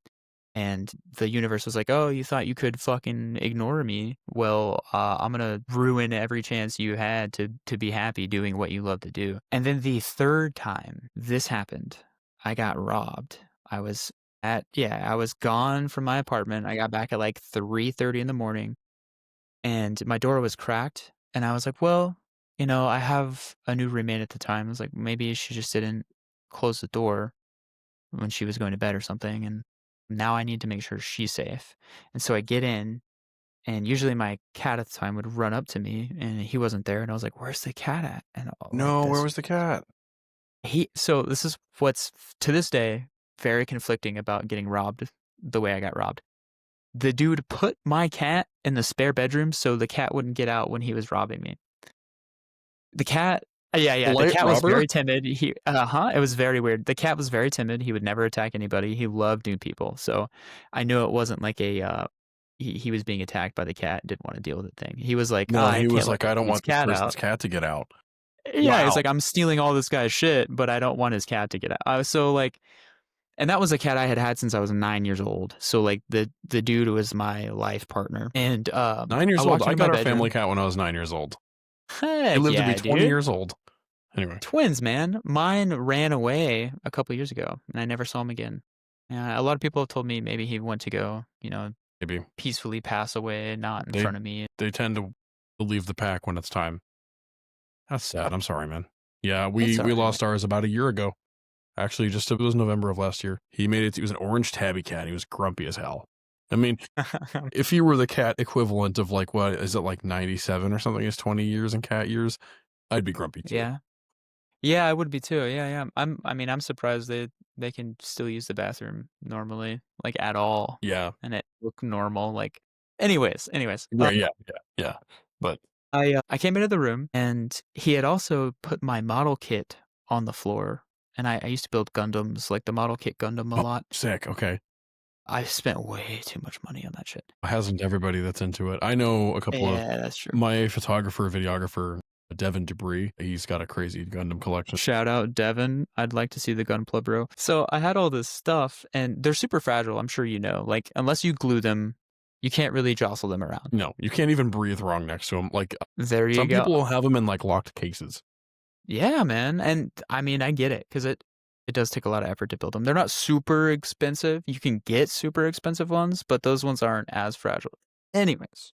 And the universe was like, "Oh, you thought you could fucking ignore me? Well, I'm gonna ruin every chance you had to be happy doing what you love to do." And then the third time this happened, I got robbed. I was gone from my apartment. I got back at like 3:30 in the morning, and my door was cracked. And I was like, "Well, I have a new roommate at the time." I was like, maybe she just didn't close the door when she was going to bed or something, and now I need to make sure she's safe. And so I get in, and usually my cat at the time would run up to me, and he wasn't there, and I was like, "Where's the cat at?" And like No, where this, was the cat? so this is what's to this day very conflicting about getting robbed the way I got robbed. The dude put my cat in the spare bedroom so the cat wouldn't get out when he was robbing me. The cat yeah, the Polite cat was robber? very timid. It was very weird. The cat was very timid. He would never attack anybody. He loved new people. So I knew it wasn't like he was being attacked by the cat, didn't want to deal with the thing. He was like, No, "I he can't was let like, this "I don't dude's want this cat person's out." cat to get out." Yeah, he's Wow. like, "I'm stealing all this guy's shit, but I don't want his cat to get out." I was so like and that was a cat I had had since I was 9 years old. So like the dude was my life partner. And 9 I years old? walked I into my got our family bedroom. cat when I was 9 years old. He Heck lived to be yeah, 20 dude. years old. Anyway, Twins, man. Mine ran away a couple years ago, and I never saw him again. Yeah, a lot of people have told me maybe he went to go, maybe. peacefully pass away, not in They front of me. they tend to leave the pack when it's time. That's sad, I'm sorry, man. Yeah, It's we alright. lost ours about a year ago. Actually, it was November of last year. He was an orange tabby cat, he was grumpy as hell. I mean, if you were the cat equivalent of, like, what is it, like 97 or something is 20 years in cat years, I'd be grumpy too. Yeah. Yeah, I would be too. Yeah, yeah. I'm surprised they can still use the bathroom normally, like at all, Yeah. and it look normal. Like, anyways. Right, yeah. But I came into the room, and he had also put my model kit on the floor. And I used to build Gundams, like the model kit Gundam, a oh, lot. sick, okay. I spent way too much money on that shit. Hasn't everybody that's into it. I know a couple of Yeah, that's true. my photographer, videographer, Devin Debris, he's got a crazy Gundam collection. Shout out Devin. I'd like to see the Gunpla, bro. So I had all this stuff, and they're super fragile. I'm sure you know. Like, unless you glue them, you can't really jostle them around. No, you can't even breathe wrong next to him. Like, There you some go. people will have them in, like, locked cases. Yeah, man. And I mean, I get it because it does take a lot of effort to build them. They're not super expensive. You can get super expensive ones, but those ones aren't as fragile. Anyways,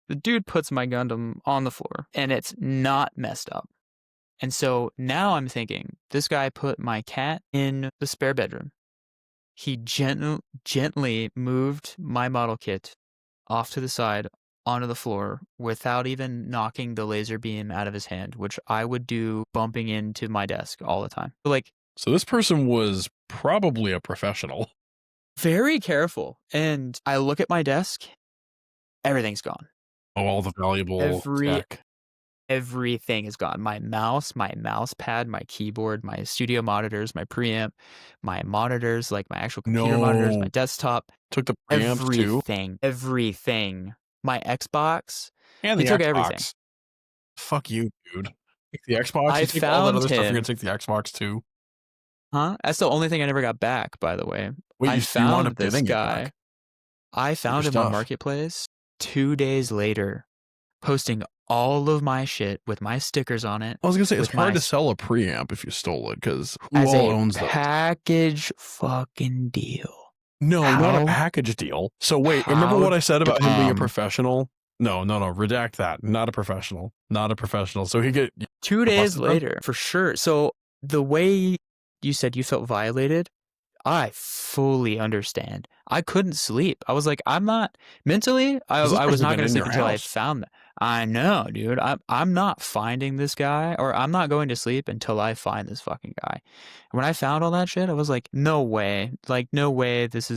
the dude puts my Gundam on the floor, and it's not messed up. And so now I'm thinking, this guy put my cat in the spare bedroom. He gently moved my model kit off to the side onto the floor without even knocking the laser beam out of his hand, which I would do bumping into my desk all the time. Like, So this person was probably a professional. very careful. And I look at my desk, everything's gone. Oh, all the valuable tech. Everything is gone. My mouse pad, my keyboard, my studio monitors, my preamp, my monitors, like my actual computer monitors, my No. desktop, Took the preamps too? everything. My Xbox, And he the took everything. Xbox. Fuck you, dude. Take the Xbox? I You take all that found other stuff, you're gonna him. take the Xbox too? Huh? That's the only thing I never got back, by the way. Wait, I you wound found up this getting it guy. back? I Your found him on stuff. Marketplace. 2 days later, posting all of my shit with my stickers on it. I was gonna say, it's with my hard to sell a preamp if you stole it, because who as all a owns those? package fucking deal. No, not a How- package deal. So wait, remember how what I said about him being a dumb. professional? No, redact that. Not a professional. Not a professional. So he get 2 days busted then? later, for sure. So the way you said you felt violated, I fully understand. I couldn't sleep. I was like, I'm not mentally. I 'Cause this was person's not been going to in sleep your until I house. found that. I know, dude. I'm not finding this guy, or I'm not going to sleep until I find this fucking guy. And when I found all that shit, I was like, no way. Like, no way. This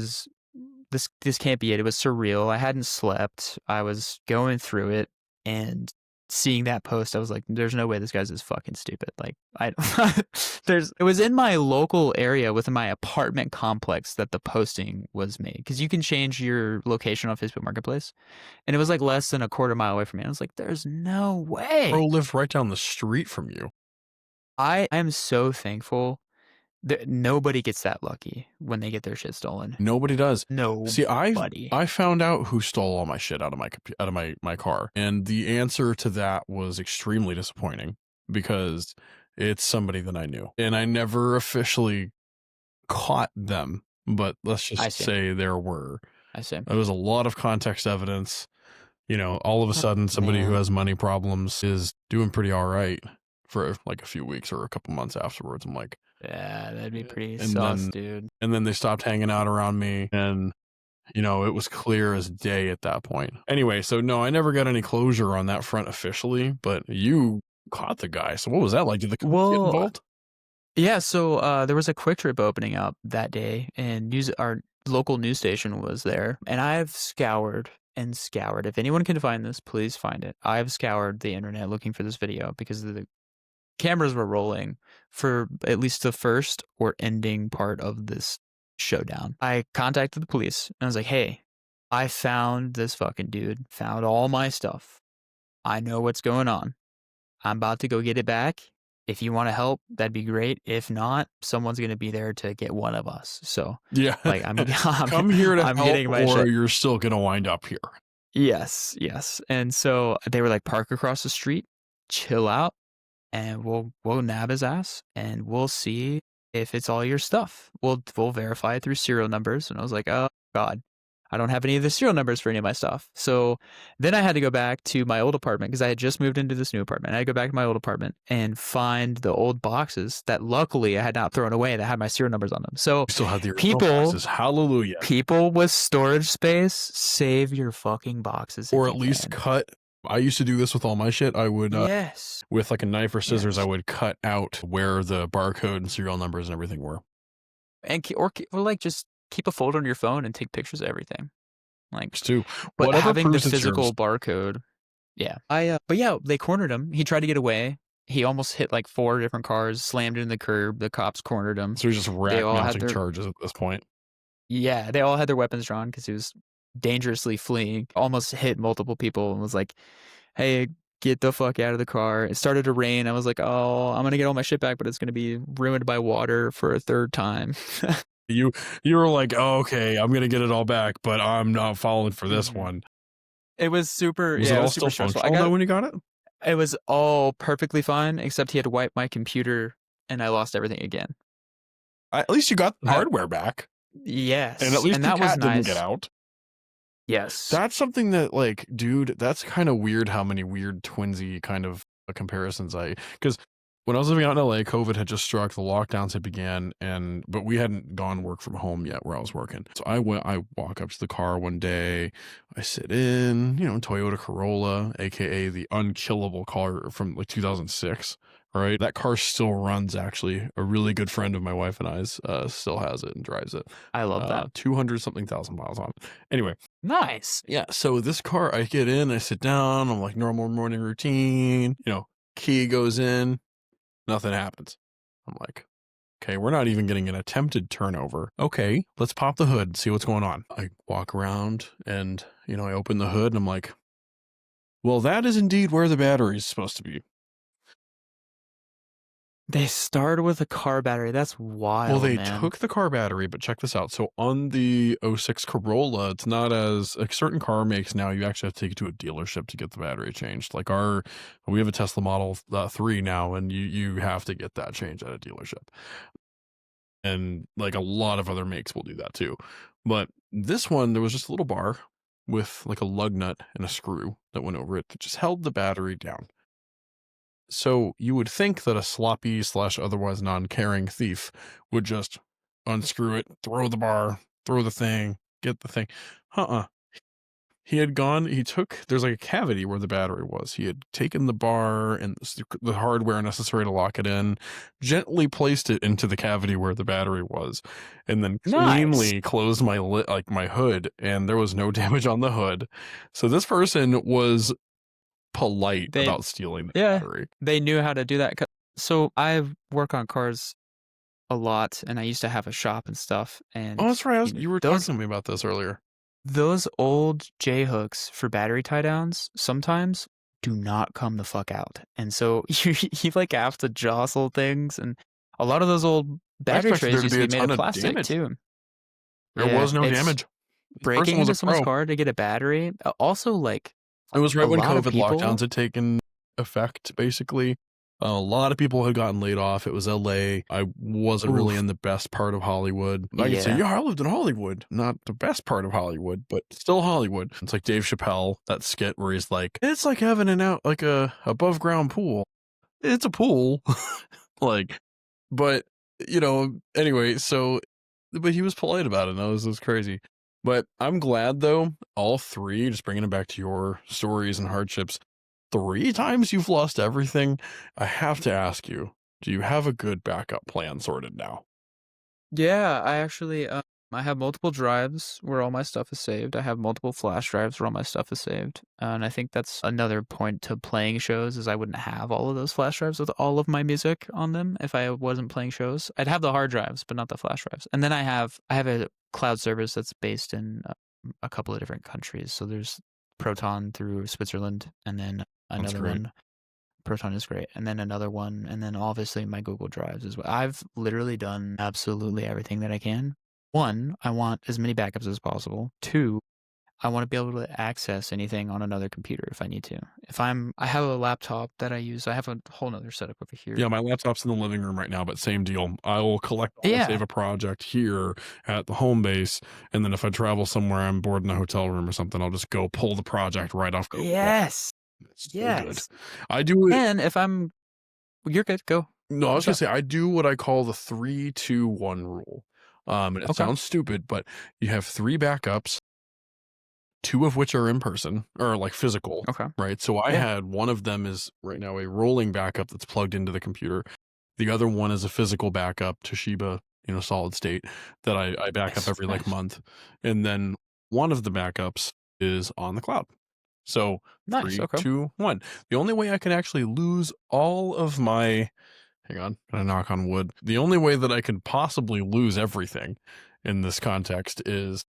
can't be it. It was surreal. I hadn't slept. I was going through it, and seeing that post, I was like, there's no way this guy's this fucking stupid. Like, it was in my local area within my apartment complex that the posting was made, because you can change your location on Facebook Marketplace, and it was like less than a quarter mile away from me. I was like, there's no way. Bro lived right down the street from you. I am so thankful that nobody gets that lucky when they get their shit stolen. Nobody does. No. See, Buddy. I found out who stole all my shit out of my car, and the answer to that was extremely disappointing, because it's somebody that I knew, and I never officially caught them. But let's just say there was a lot of context evidence. You know, all of a sudden, somebody who has money problems is doing pretty all right for like a few weeks or a couple months afterwards. I'm like, yeah, that'd be pretty sus, dude. And then they stopped hanging out around me, and you know, it was clear as day at that point. Anyway, so no, I never got any closure on that front officially, but you caught the guy. So what was that like? Did the cops get involved? Yeah, so there was a Quick Trip opening up that day, and our local news station was there, and I've scoured and scoured. If anyone can find this, please find it. I've scoured the internet looking for this video, because the cameras were rolling for at least the first or ending part of this showdown. I contacted the police, and I was like, hey, I found this fucking dude, found all my stuff. I know what's going on. I'm about to go get it back. If you want to help, that'd be great. If not, someone's going to be there to get one of us. So yeah, like I'm come here to help, or you're still going to wind up here. Yes. And so they were like, park across the street, chill out, and we'll nab his ass, and we'll see if it's all your stuff. We'll verify it through serial numbers. And I was like, oh God, I don't have any of the serial numbers for any of my stuff. So then I had to go back to my old apartment, because I had just moved into this new apartment. I had to go back to my old apartment and find the old boxes that luckily I had not thrown away that had my serial numbers on them. So you still have the original boxes. Hallelujah. People with storage space, save your fucking boxes. Or at least cut. I used to do this with all my shit. I would, with like a knife or scissors, I would cut out where the barcode and serial numbers and everything were. And or like just keep a folder on your phone and take pictures of everything. Like, too. But whatever having the physical barcode. Yeah. But yeah, they cornered him. He tried to get away. He almost hit like 4 different cars, slammed into the curb. The cops cornered him. So he's just mounting charges at this point. Yeah, they all had their weapons drawn, because he was dangerously fleeing. Almost hit multiple people and was like, hey, get the fuck out of the car. It started to rain. I was like, oh, I'm going to get all my shit back, but it's going to be ruined by water for a third time. You were like, oh, okay, I'm going to get it all back, but I'm not falling for this one. It was super. Was it all still functional when you got it? It was all perfectly fine, except he had to wipe my computer, and I lost everything again. At least you got the hardware back. Yes. And at least the cat didn't get out. Yes. That's something that, like, dude, that's kind of weird how many weird twinsy kind of comparisons because when I was living out in LA, COVID had just struck, the lockdowns had began, but we hadn't gone work from home yet where I was working. So I walk up to the car one day, I sit in, Toyota Corolla, aka the unkillable car from like 2006. Right, that car still runs. Actually, a really good friend of my wife and I's still has it and drives it. I love that. 200-something thousand miles on it. Anyway, nice. Yeah. So this car, I get in, I sit down. I'm like normal morning routine. Key goes in, nothing happens. I'm like, okay, we're not even getting an attempted turnover. Okay, let's pop the hood, see what's going on. I walk around and I open the hood and I'm like, well, that is indeed where the battery is supposed to be. They started with a car battery. That's Well, wild, they man. took the car battery, but check this out. So on the '06 Corolla, it's not as like certain car makes now, you actually have to take it to a dealership to get the battery changed. Like we have a Tesla Model 3 now, and you have to get that changed at a dealership. And like a lot of other makes will do that too. But this one, there was just a little bar with like a lug nut and a screw that went over it that just held the battery down. So you would think that a sloppy slash otherwise non-caring thief would just unscrew it, throw the bar, throw the thing, get the thing. Uh-uh. There's like a cavity where the battery was. He had taken the bar and the hardware necessary to lock it in, gently placed it into the cavity where the battery was, and then Nice. cleanly closed my hood, and there was no damage on the hood. So this person was polite They about stealing the yeah, battery. they knew how to do that. So I work on cars a lot, and I used to have a shop and stuff, Oh, and, that's right. you know, You were talking to me about this earlier. those old J-hooks for battery tie downs sometimes do not come the fuck out. And so you like have to jostle things, and a lot of those old I battery expected there trays to used be to a be made ton of of plastic damage. too. There Yeah, was no it's damage. This person breaking was a into someone's pro. car to get a battery. Also, like, It was a right when lot of COVID lockdowns people. had taken effect, basically. A lot of people had gotten laid off. It was LA. I wasn't really Oof. in the best part of Hollywood. I could say, Yeah. yeah, I lived in Hollywood. Not the best part of Hollywood, but still Hollywood. It's like Dave Chappelle, that skit where he's like, it's like having an out like a above ground pool. It's a pool. Like, but anyway, so but he was polite about it. And it was crazy. But I'm glad though, all three, just bringing it back to your stories and hardships, 3 times you've lost everything. I have to ask you, do you have a good backup plan sorted now? Yeah, I actually, I have multiple drives where all my stuff is saved. I have multiple flash drives where all my stuff is saved. And I think that's another point to playing shows is I wouldn't have all of those flash drives with all of my music on them if I wasn't playing shows. I'd have the hard drives, but not the flash drives. And then I have a cloud service that's based in a couple of different countries. So there's Proton through Switzerland, and then That's another great. one. Proton is great. And then another one, and then obviously my Google Drives as well. I've literally done absolutely everything that I can. One, I want as many backups as possible. Two, I want to be able to access anything on another computer if I need to. I have a laptop that I use. I have a whole nother setup over here. Yeah, my laptop's in the living room right now, but same deal. I will collect all the Yeah. save a project here at the home base, and then if I travel somewhere, I'm bored in a hotel room or something, I'll just go pull the project right off Google Drive. Yes. It's so good. Yes. I do it. And you're good. Go. No, I was What's gonna up? say I do what I call the 3-2-1 rule. And it Okay. sounds stupid, but you have 3 backups, 2 of which are in person or like physical, Okay. right? So I Yeah. had one of them is right now a rolling backup that's plugged into the computer. The other one is a physical backup, Toshiba, solid state that I back up Nice. every like Nice. month. And then one of the backups is on the cloud. So Nice. three, Okay. two, one. The only way I can actually lose all of my hang on, gonna knock on wood. The only way that I could possibly lose everything in this context is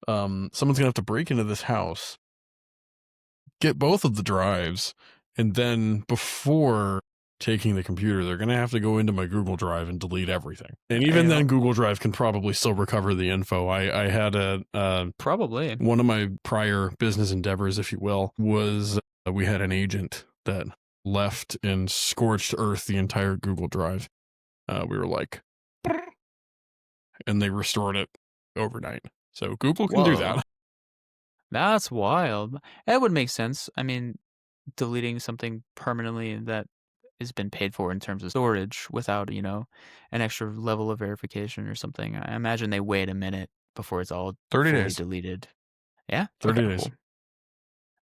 someone's gonna have to break into this house, get both of the drives, and then before taking the computer, they're gonna have to go into my Google Drive and delete everything. And even Yeah. then, Google Drive can probably still recover the info. I had Probably. one of my prior business endeavors, if you will, was we had an agent that left and scorched earth the entire Google Drive. We were like, and they restored it overnight. So Google can do Whoa. that. That's wild. That would make sense. I mean, deleting something permanently that has been paid for in terms of storage without, an extra level of verification or something. I imagine they wait a minute before it's all 30 fully days. deleted. Yeah? Okay, 30 days. cool.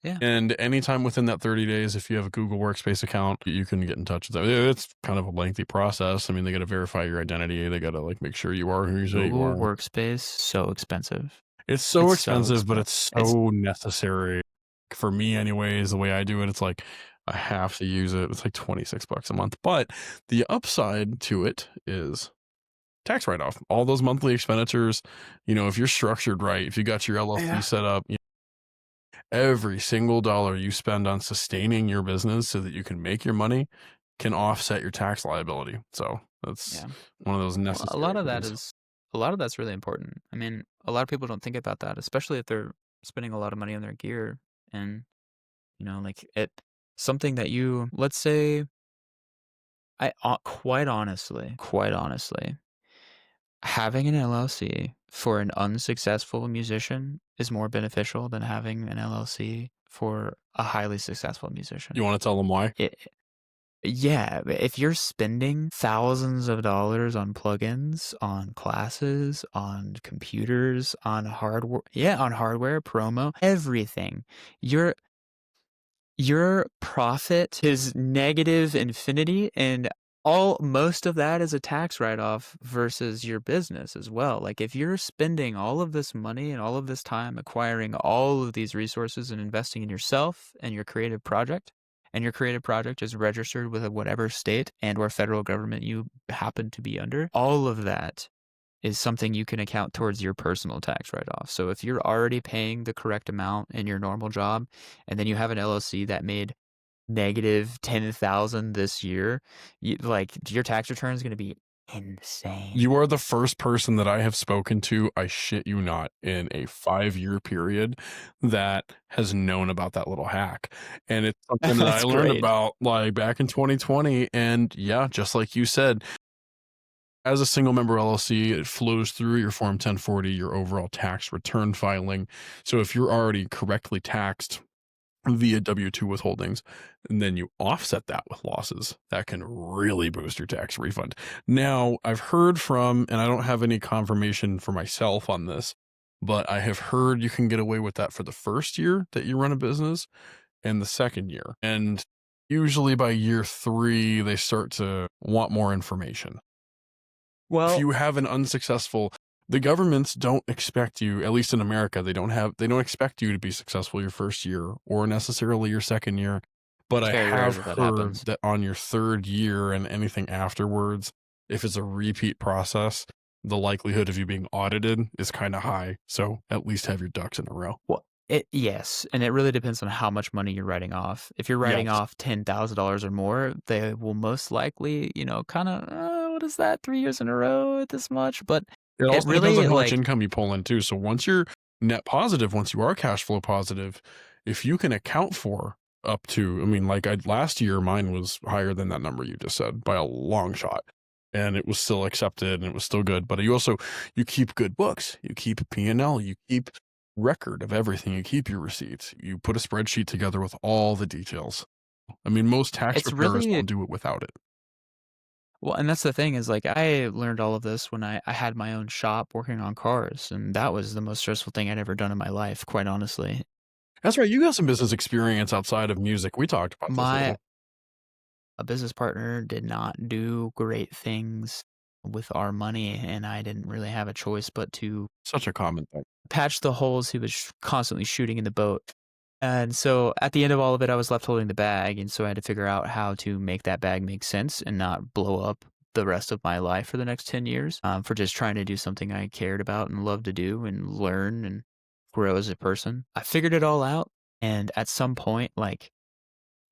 Yeah. And anytime within that 30 days, if you have a Google Workspace account, you can get in touch with them. It's kind of a lengthy process. I mean, they got to verify your identity. They got to like make sure you are who you say you Google are. Workspace, so expensive. It's so It's so expensive, but expensive. it's so necessary. For me, anyways, the way I do it, it's like I have to use it. It's like $26 a month. But the upside to it is tax write-off. All those monthly expenditures, if you're structured right, if you got your LLC Yeah. set up, every single dollar you spend on sustaining your business so that you can make your money can offset your tax liability. So that's Yeah. one of those Well, necessary things. a lot of that's really important. I mean, a lot of people don't think about that, especially if they're spending a lot of money on their gear and, like something that let's say, quite honestly, having an LLC for an unsuccessful musician is more beneficial than having an LLC for a highly successful musician. You want to tell them why? Yeah, if you're spending thousands of dollars on plugins, on classes, on computers, on hardware, promo, everything, your profit is negative infinity, and most of that is a tax write-off versus your business as well. Like if you're spending all of this money and all of this time acquiring all of these resources and investing in yourself and your creative project, and your creative project is registered with whatever state and or federal government you happen to be under, all of that is something you can account towards your personal tax write-off. So if you're already paying the correct amount in your normal job, and then you have an LLC that made negative 10,000 this year, your tax return is going to be insane. You are the first person that I have spoken to, I shit you not, in a 5-year period that has known about that little hack. And it's something that I learned about like back in 2020. And yeah, just like you said, as a single member LLC, it flows through your Form 1040, your overall tax return filing. So if you're already correctly taxed via W-2 withholdings, and then you offset that with losses, that can really boost your tax refund. Now, I've heard from, and I don't have any confirmation for myself on this, but I have heard you can get away with that for the first year that you run a business and the second year. And usually by year 3, they start to want more information. Well, if you have an unsuccessful, the governments don't expect you, at least in America, they don't expect you to be successful your first year or necessarily your second year. But I have heard that on your third year and anything afterwards, if it's a repeat process, the likelihood of you being audited is kind of high. So at least have your ducks in a row. Well, yes, and it really depends on how much money you're writing off. If you're writing off $10,000 or more, they will most likely, kind of, what is that, 3 years in a row at this much? But it also really depends on how much income you pull in too. So once you're net positive, once you are cash flow positive, if you can account for up to, I mean, like last year, mine was higher than that number you just said by a long shot. And it was still accepted and it was still good. But you keep good books, you keep P&L, you keep record of everything, you keep your receipts, you put a spreadsheet together with all the details. I mean, most tax preparers won't do it without it. Well, and that's the thing is like I learned all of this when I had my own shop working on cars, and that was the most stressful thing I'd ever done in my life, quite honestly. That's right. You got some business experience outside of music. We talked about this. A business partner did not do great things with our money, and I didn't really have a choice but to such a common thing. Patch the holes he was constantly shooting in the boat. And so at the end of all of it, I was left holding the bag. And so I had to figure out how to make that bag make sense and not blow up the rest of my life for the next 10 years for just trying to do something I cared about and loved to do and learn and grow as a person. I figured it all out. And at some point, like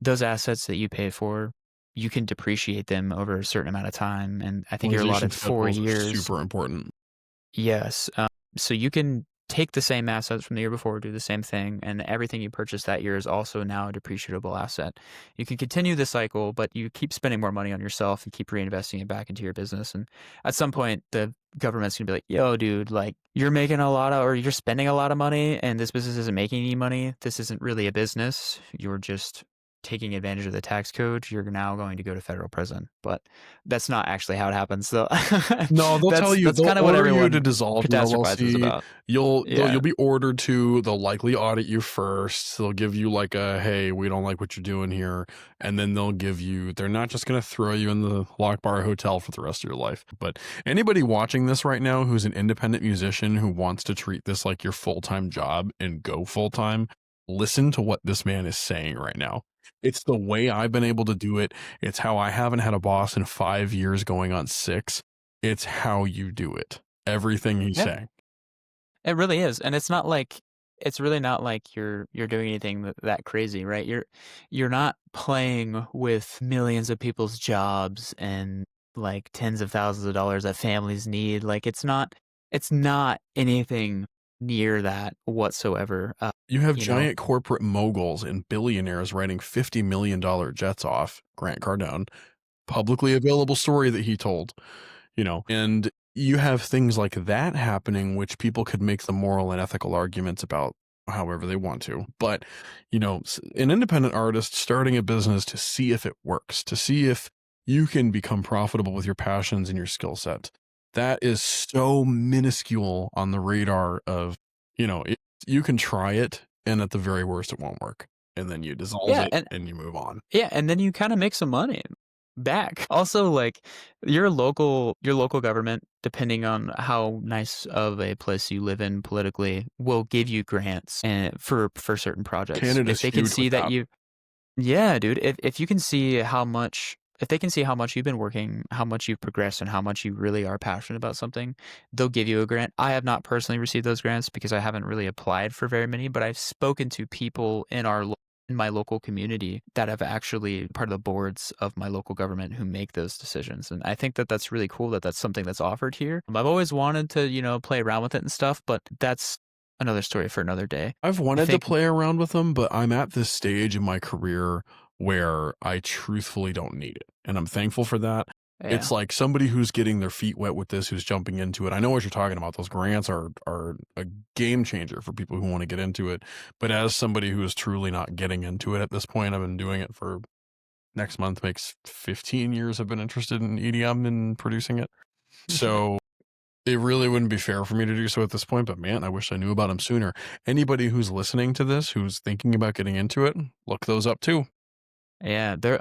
those assets that you pay for, you can depreciate them over a certain amount of time. And I think you're allotted 4 years. Super important. Yes. So you can take the same assets from the year before, do the same thing, and everything you purchased that year is also now a depreciable asset. You can continue the cycle, but you keep spending more money on yourself and keep reinvesting it back into your business. And at some point, the government's gonna be like, yo, dude, like you're making a lot of, or you're spending a lot of money and this business isn't making any money. This isn't really a business. You're just taking advantage of the tax code. You're now going to go to federal prison, but that's not actually how it happens. So no, they'll tell you, that's kind of what everyone to dissolve your LLC. About. You'll be ordered to. They'll likely audit you first. They'll give you like a, hey, we don't like what you're doing here, and then they'll give you. They're not just going to throw you in the lock bar hotel for the rest of your life. But anybody watching this right now who's an independent musician who wants to treat this like your full-time job and go full-time, listen to what this man is saying right now. It's the way I've been able to do it. It's how I haven't had a boss in 5 years going on 6. It's how you do it. Everything he's saying. It really is. And it's not like it's really not like you're doing anything that crazy, right? You're not playing with millions of people's jobs and like tens of thousands of dollars that families need. Like it's not anything near that whatsoever. You have You know? giant corporate moguls and billionaires writing $50 million jets off, Grant Cardone, publicly available story that he told, and you have things like that happening, which people could make the moral and ethical arguments about however they want to. But, an independent artist starting a business to see if it works, to see if you can become profitable with your passions and your skill set, that is so minuscule on the radar of, you can try it, and at the very worst, it won't work. And then you dissolve Yeah, it and and you move on. yeah, and then you kind of make some money back. Also, like your local government, depending on how nice of a place you live in politically, will give you grants and for certain projects. If Canada's they can huge with see that that. you Yeah, dude, if you can see how much if they can see how much you've been working, how much you've progressed, and how much you really are passionate about something, they'll give you a grant. I have not personally received those grants because I haven't really applied for very many, but I've spoken to people in my local community that have actually part of the boards of my local government who make those decisions. And I think that that's really cool that that's something that's offered here. I've always wanted to, play around with it and stuff, but that's another story for another day. I've I wanted to think, play around with them, but I'm at this stage in my career where I truthfully don't need it. And I'm thankful for that. yeah. It's like somebody who's getting their feet wet with this, who's jumping into it. I know what you're talking about. Those grants are a game changer for people who want to get into it. But as somebody who is truly not getting into it at this point, I've been doing it for next month makes 15 years I've been interested in EDM and producing it. So it really wouldn't be fair for me to do so at this point, but man, I wish I knew about them sooner. Anybody who's listening to this, who's thinking about getting into it, look those up too. Yeah, they're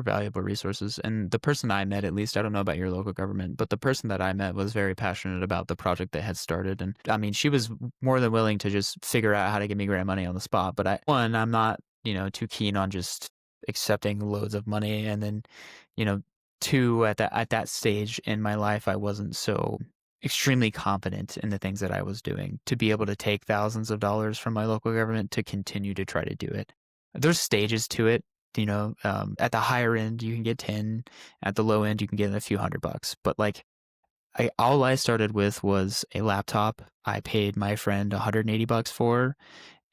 valuable resources. And the person I met, at least, I don't know about your local government, but the person that I met was very passionate about the project they had started. And I mean, she was more than willing to just figure out how to give me grant money on the spot. But I'm not, too keen on just accepting loads of money. And then, you know, two, at that stage in my life, I wasn't so extremely confident in the things that I was doing to be able to take thousands of dollars from my local government to continue to try to do it. There's stages to it. At the higher end, you can get 10. At the low end, you can get a few $100. But like, all I started with was a laptop. I paid my friend $180 for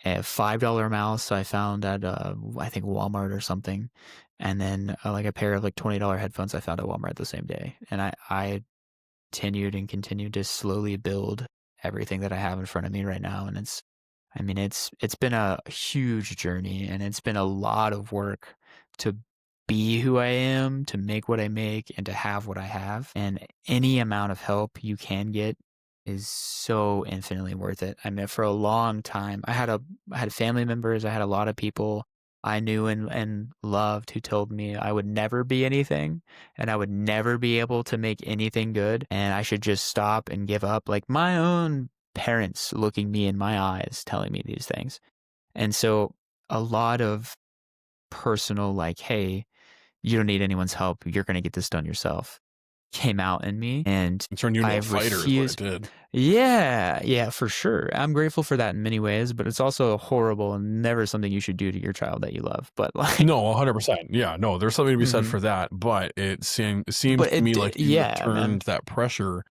a $5 mouse I found at I think Walmart or something, and then like a pair of like $20 headphones I found at Walmart the same day. And I continued and continued to slowly build everything that I have in front of me right now, and it's been a huge journey, and it's been a lot of work to be who I am, to make what I make, and to have what I have. And any amount of help you can get is so infinitely worth it. I mean, for a long time, I had family members, I had a lot of people I knew and loved who told me I would never be anything and I would never be able to make anything good and I should just stop and give up. Like my own parents looking me in my eyes telling me these things. And so a lot of personal, like, hey, you don't need anyone's help. You're going to get this done yourself came out in me. And It turned you into I a fighter is what it refused. did. Yeah, yeah, for sure. I'm grateful for that in many ways, but it's also horrible and never something you should do to your child that you love. But like, No, 100%. Yeah, no, there's something to be said mhm. for that, but it seems But to me like you have yeah, man. turned that pressure,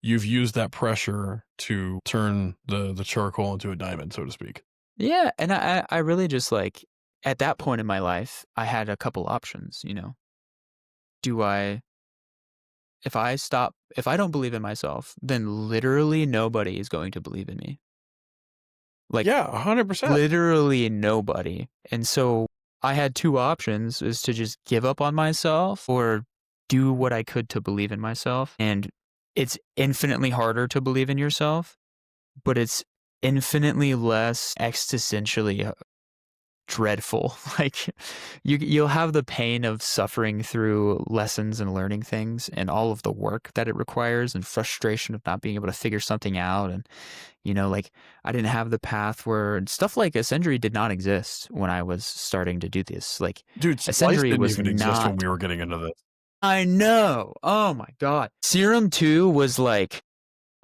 you've used that pressure to turn the charcoal into a diamond, so to speak. Yeah, and I really just like at that point in my life, I had a couple options. Do I if I don't believe in myself, then literally nobody is going to believe in me. Like Yeah, 100%. literally nobody. And so I had two options is to just give up on myself or do what I could to believe in myself. And it's infinitely harder to believe in yourself, but it's infinitely less existentially dreadful. Like you'll have the pain of suffering through lessons and learning things and all of the work that it requires and frustration of not being able to figure something out. And like I didn't have the path where stuff like Ascendry did not exist when I was starting to do this. Like Dude, Splice Ascendry didn't was even exist when not. we were getting into this. I know. Oh my God. Serum 2 was like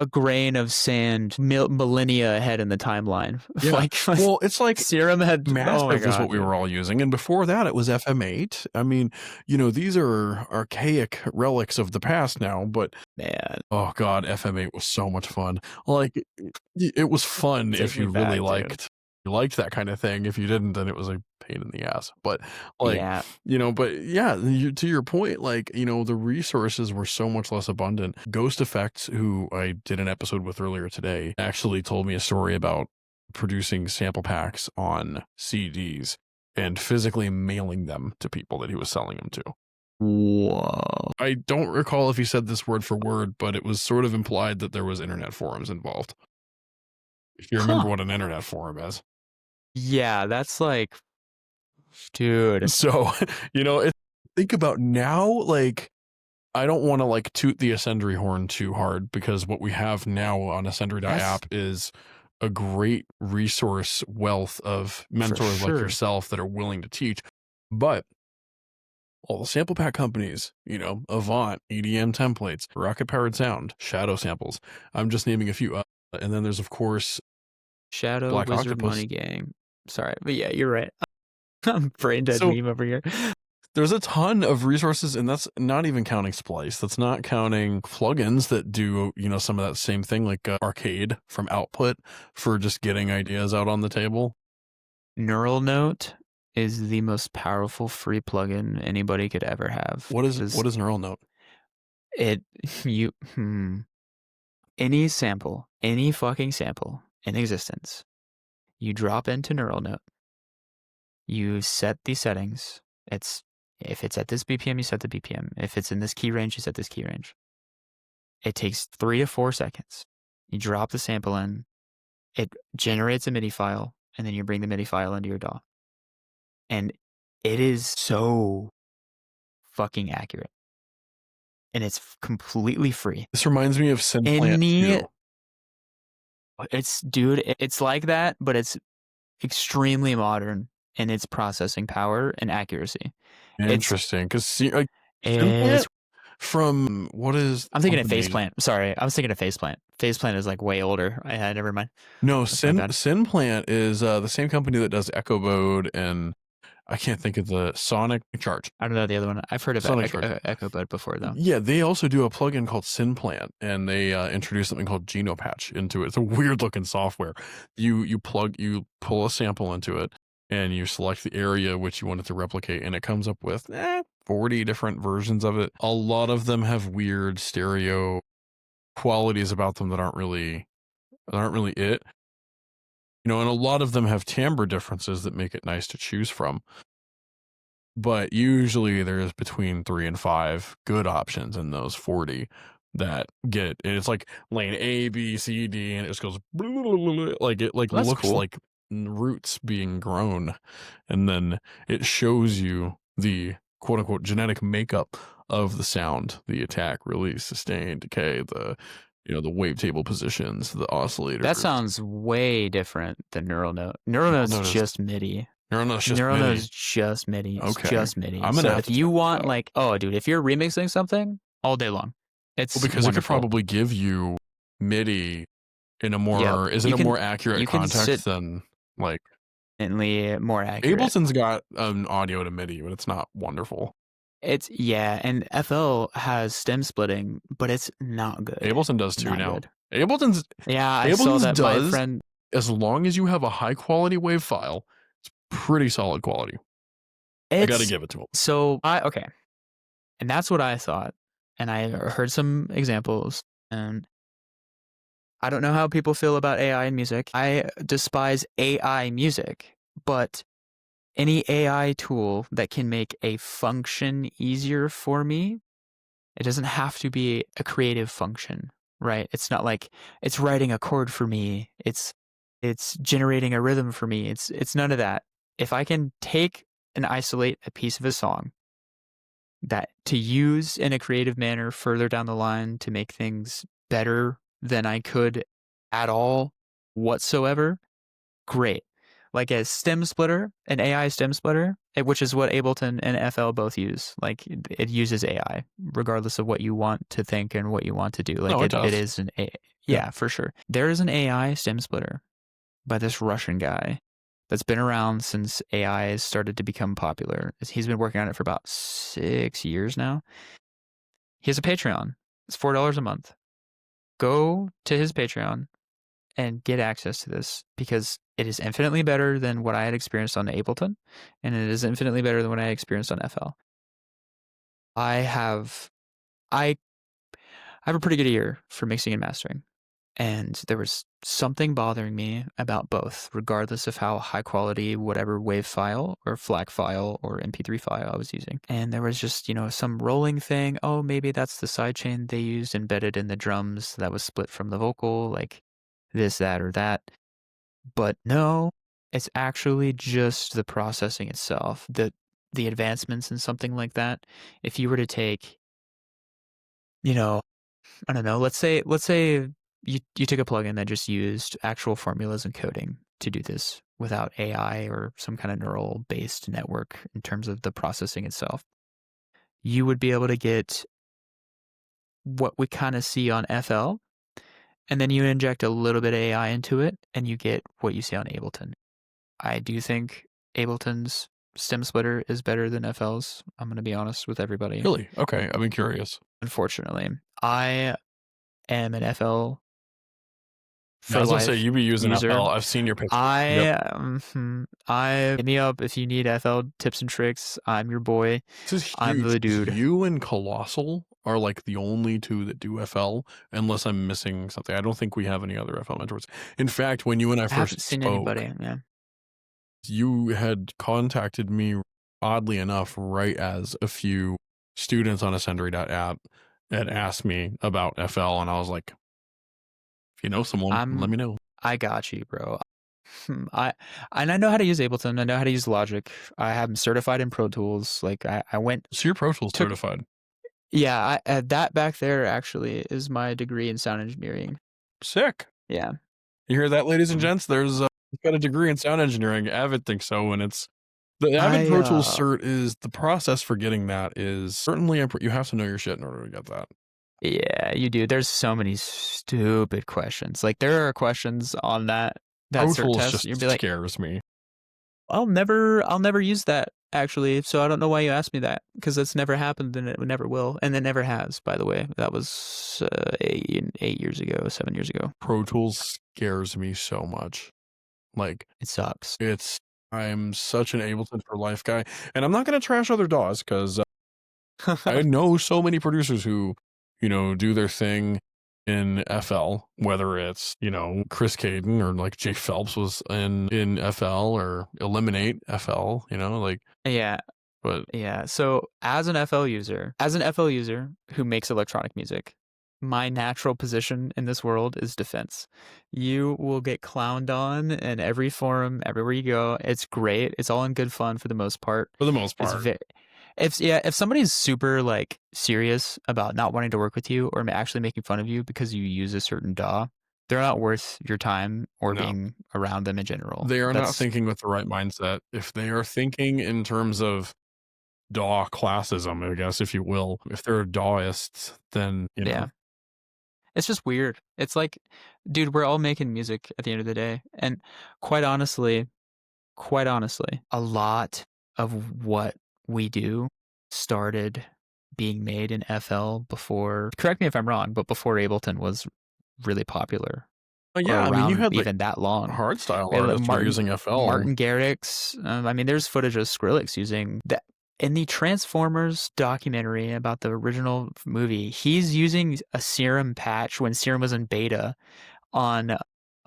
a grain of sand millennia ahead in the timeline. Yeah. like Well, it's like Serum had, oh my Massive was God, what we dude. were all using, and before that it was FM8. I mean, these are archaic relics of the past now, but Man, oh God, FM8 was so much fun. Like, it was fun take if me you really back, dude. liked that kind of thing. If you didn't, then it was a pain in the ass. But like, Yeah. but yeah, to your point, like, the resources were so much less abundant. Ghost Effects, who I did an episode with earlier today, actually told me a story about producing sample packs on CDs and physically mailing them to people that he was selling them to. Whoa. I don't recall if he said this word for word, but it was sort of implied that there was internet forums involved. If you remember what an internet forum is. Yeah, that's like, dude. So, think about now, like, I don't want to like toot the Ascendry horn too hard, because what we have now on Ascendry.app is a great resource wealth of mentors like yourself that are willing to teach. But all the sample pack companies, Avant, EDM templates, Rocket Powered Sound, Shadow Samples. I'm just naming a few. And then there's, of course, Shadow Black Wizard Octopus. Money Gang. Sorry, but yeah, you're right. I'm brain dead So- meme over here. There's a ton of resources, and that's not even counting Splice. That's not counting plugins that do, some of that same thing, like Arcade from Output for just getting ideas out on the table. Neural Note is the most powerful free plugin anybody could ever have. What is Neural Note? Any sample, any fucking sample in existence, you drop into Neural Note, you set the settings. If it's at this BPM, you set the BPM. If it's in this key range, you set this key range. It takes 3 to 4 seconds. You drop the sample in, it generates a MIDI file, and then you bring the MIDI file into your DAW. And it is so fucking accurate. And it's completely free. This reminds me of SynPlant 2. It's like that, but it's extremely modern in its processing power and accuracy. Interesting, because It's from what is? I'm thinking of Faceplant. Sorry, I was thinking of Faceplant. Faceplant is like way older. Never mind. No, SynPlant is the same company that does Echo Mode, and I can't think of the Sonic Charge. I don't know the other one. I've heard of Echo Mode before, though. Yeah, they also do a plugin called SynPlant, and they introduced something called GenoPatch into it. It's a weird looking software. You pull a sample into it, and you select the area which you want it to replicate, and it comes up with 40 different versions of it. A lot of them have weird stereo qualities about them that aren't really it. And a lot of them have timbre differences that make it nice to choose from. But usually there's between 3 and 5 good options in those 40 that get, and it's like lane A, B, C, D, and it just goes like it looks cool. Like roots being grown, and then it shows you the quote unquote genetic makeup of the sound, the attack, release, sustain, decay, the wavetable positions, the oscillator. That sounds way different than Neural Note. Neural Note's just MIDI. Neural Note is just MIDI. It's just MIDI. I'm gonna if you want if you're remixing something all day long, it's because wonderful. It could probably give you MIDI in a more more accurate context than like more accurate. Ableton's got an audio to MIDI, but it's not wonderful. And FL has stem splitting, but it's not good. Ableton does too now. Good. Ableton's I saw that does, my friend. As long as you have a high quality wave file, it's pretty solid quality. I got to give it to them. So and that's what I thought, and I heard some examples, and I don't know how people feel about AI in music. I despise AI music, but any AI tool that can make a function easier for me, it doesn't have to be a creative function, right? It's not like it's writing a chord for me. It's generating a rhythm for me. It's none of that. If I can take and isolate a piece of a song that to use in a creative manner further down the line to make things better than I could at all whatsoever, great. Like a stem splitter, an AI stem splitter, which is what Ableton and FL both use. Like it uses AI, regardless of what you want to think and what you want to do. Like it is an AI. Yeah. Yeah, for sure. There is an AI stem splitter by this Russian guy that's been around since AI has started to become popular. He's been working on it for about 6 years now. He has a Patreon. It's $4 a month. Go to his Patreon and get access to this because it is infinitely better than what I had experienced on Ableton, and it is infinitely better than what I experienced on FL. I have a pretty good ear for mixing and mastering, and there was something bothering me about both, regardless of how high quality whatever WAV file or FLAC file or MP3 file I was using. And there was just, some rolling thing. Oh, maybe that's the sidechain they used embedded in the drums that was split from the vocal, like this, that, or that. But no, it's actually just the processing itself, the advancements in something like that. If you were to take, I don't know, let's say you took a plugin that just used actual formulas and coding to do this without AI or some kind of neural based network in terms of the processing itself. You would be able to get what we kind of see on FL, and then you inject a little bit of AI into it, and you get what you see on Ableton. I do think Ableton's stem splitter is better than FL's. I'm going to be honest with everybody. Really? Okay. I've been curious. Unfortunately, I am an FL Yeah, I for was gonna say life you be using user. FL. I've seen your pictures. Yep. I hit me up if you need FL tips and tricks. I'm your boy. This is I'm huge. the dude. You and Colossal are like the only two that do FL, unless I'm missing something. I don't think we have any other FL mentors. In fact, when you and I I haven't first seen spoke, anybody. Yeah. you had contacted me, oddly enough, right as a few students on Ascendry.app had asked me about FL, and I was like, if you know someone, let me know. I got you, bro. I know how to use Ableton. I know how to use Logic. I am certified in Pro Tools. Like I went So you're Pro Tools took certified. yeah. That back there actually is my degree in sound engineering. Sick. Yeah. You hear that, ladies and gents? There's got a degree in sound engineering. Avid thinks so, and it's the Avid Pro Tools cert is the process for getting that is certainly you have to know your shit in order to get that. Yeah, you do. There's so many stupid questions. Like there are questions on that Pro cert Tools test. just You'd be like, scares me. I'll never use that actually. So I don't know why you asked me that because it's never happened and it never will, and it never has. By the way, that was 8 years ago, 7 years ago. Pro Tools scares me so much. Like It sucks. I'm such an Ableton for life guy, and I'm not gonna trash other DAWs because I know so many producers who, do their thing in FL, whether it's, Chris Caden or like Jay Phelps was in FL or Eliminate FL, like, Yeah. but Yeah. So as an FL user who makes electronic music, my natural position in this world is defense. You will get clowned on in every forum, everywhere you go. It's great. It's all in good fun for the most part. for the most It's part, if somebody's super like serious about not wanting to work with you or actually making fun of you because you use a certain DAW, they're not worth your time or no. being around them in general. They are not thinking with the right mindset. If they are thinking in terms of DAW classism, I guess, if you will, if they're Dawists, then, Yeah. It's just weird. It's like, dude, we're all making music at the end of the day. And quite honestly, a lot of what we do started being made in FL before, correct me if I'm wrong, but before Ableton was really popular or yeah, I mean, you around had like even that long. hardstyle We had, like, artists who are using FL. Martin Garrix. I mean, there's footage of Skrillex using that. In the Transformers documentary about the original movie, he's using a Serum patch when Serum was in beta on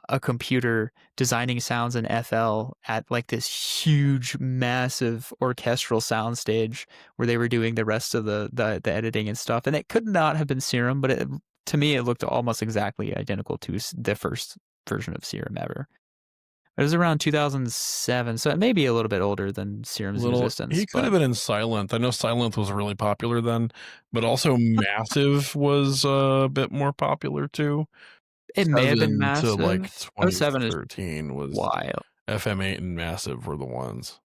a computer designing sounds in FL at like this huge, massive orchestral soundstage where they were doing the rest of the editing and stuff. And it could not have been Serum, but to me, it looked almost exactly identical to the first version of Serum ever. It was around 2007, so it may be a little bit older than Serum's existence. He could have been in Silent. I know Silent was really popular then, but also Massive was a bit more popular too. It may have been 7 to like Massive. 07 is 2013 was wild. FM8 and Massive were the ones.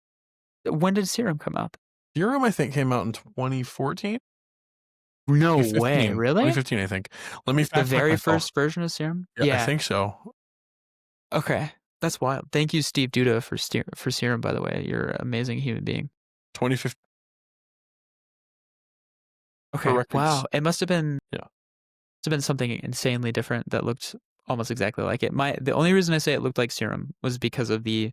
When did Serum come out? Serum, I think, came out in 2014. No way, 2015, really? 2015, I think. Let me The fact check very myself. first version of Serum? Yeah, I Yeah. think so. Okay. That's wild. Thank you, Steve Duda, for Serum, by the way. You're an amazing human being. 2015 for Okay. records. Wow. It Yeah. must have been something insanely different that looked almost exactly like it. The only reason I say it looked like Serum was because of the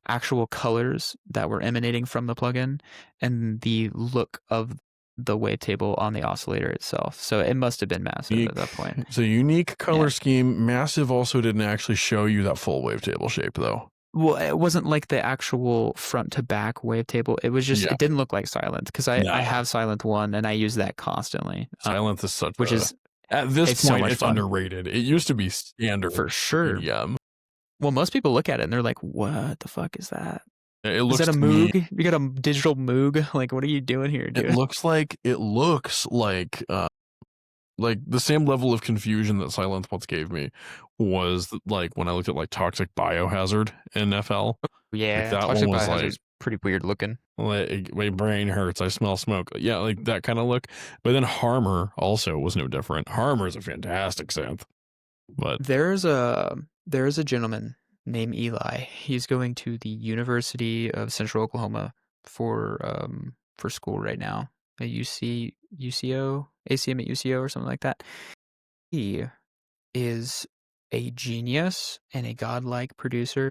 actual colors that were emanating from the plugin and the look of the wavetable on the oscillator itself. So it must have been massive at Unique. that point. It's a unique Yeah. color scheme. Massive also didn't actually show you that full wavetable shape, though. Well, it wasn't like the actual front to back wavetable. It was just, Yeah. it didn't look like Silent because I Nah. have Silent 1 and I use that constantly. Silent is such Which a, is, at this it's so point, much it's fun. underrated. It used to be standard For sure. EDM. Well, most people look at it and they're like, what the fuck is that? It Is looks that a to me, Moog? You got a digital Moog? Like, what are you doing here, it dude? looks like the same level of confusion that Silence once gave me was like when I looked at like Toxic Biohazard in FL. Like Yeah, that one Toxic was like, Biohazard's pretty weird looking. my brain hurts, I smell smoke. Yeah, like that kind of look. But then Harmer also was no different. Harmer is a fantastic synth. But There's a gentleman named Eli. He's going to the University of Central Oklahoma for school right now. At UCO, ACM at UCO or something like that. He is a genius and a godlike producer.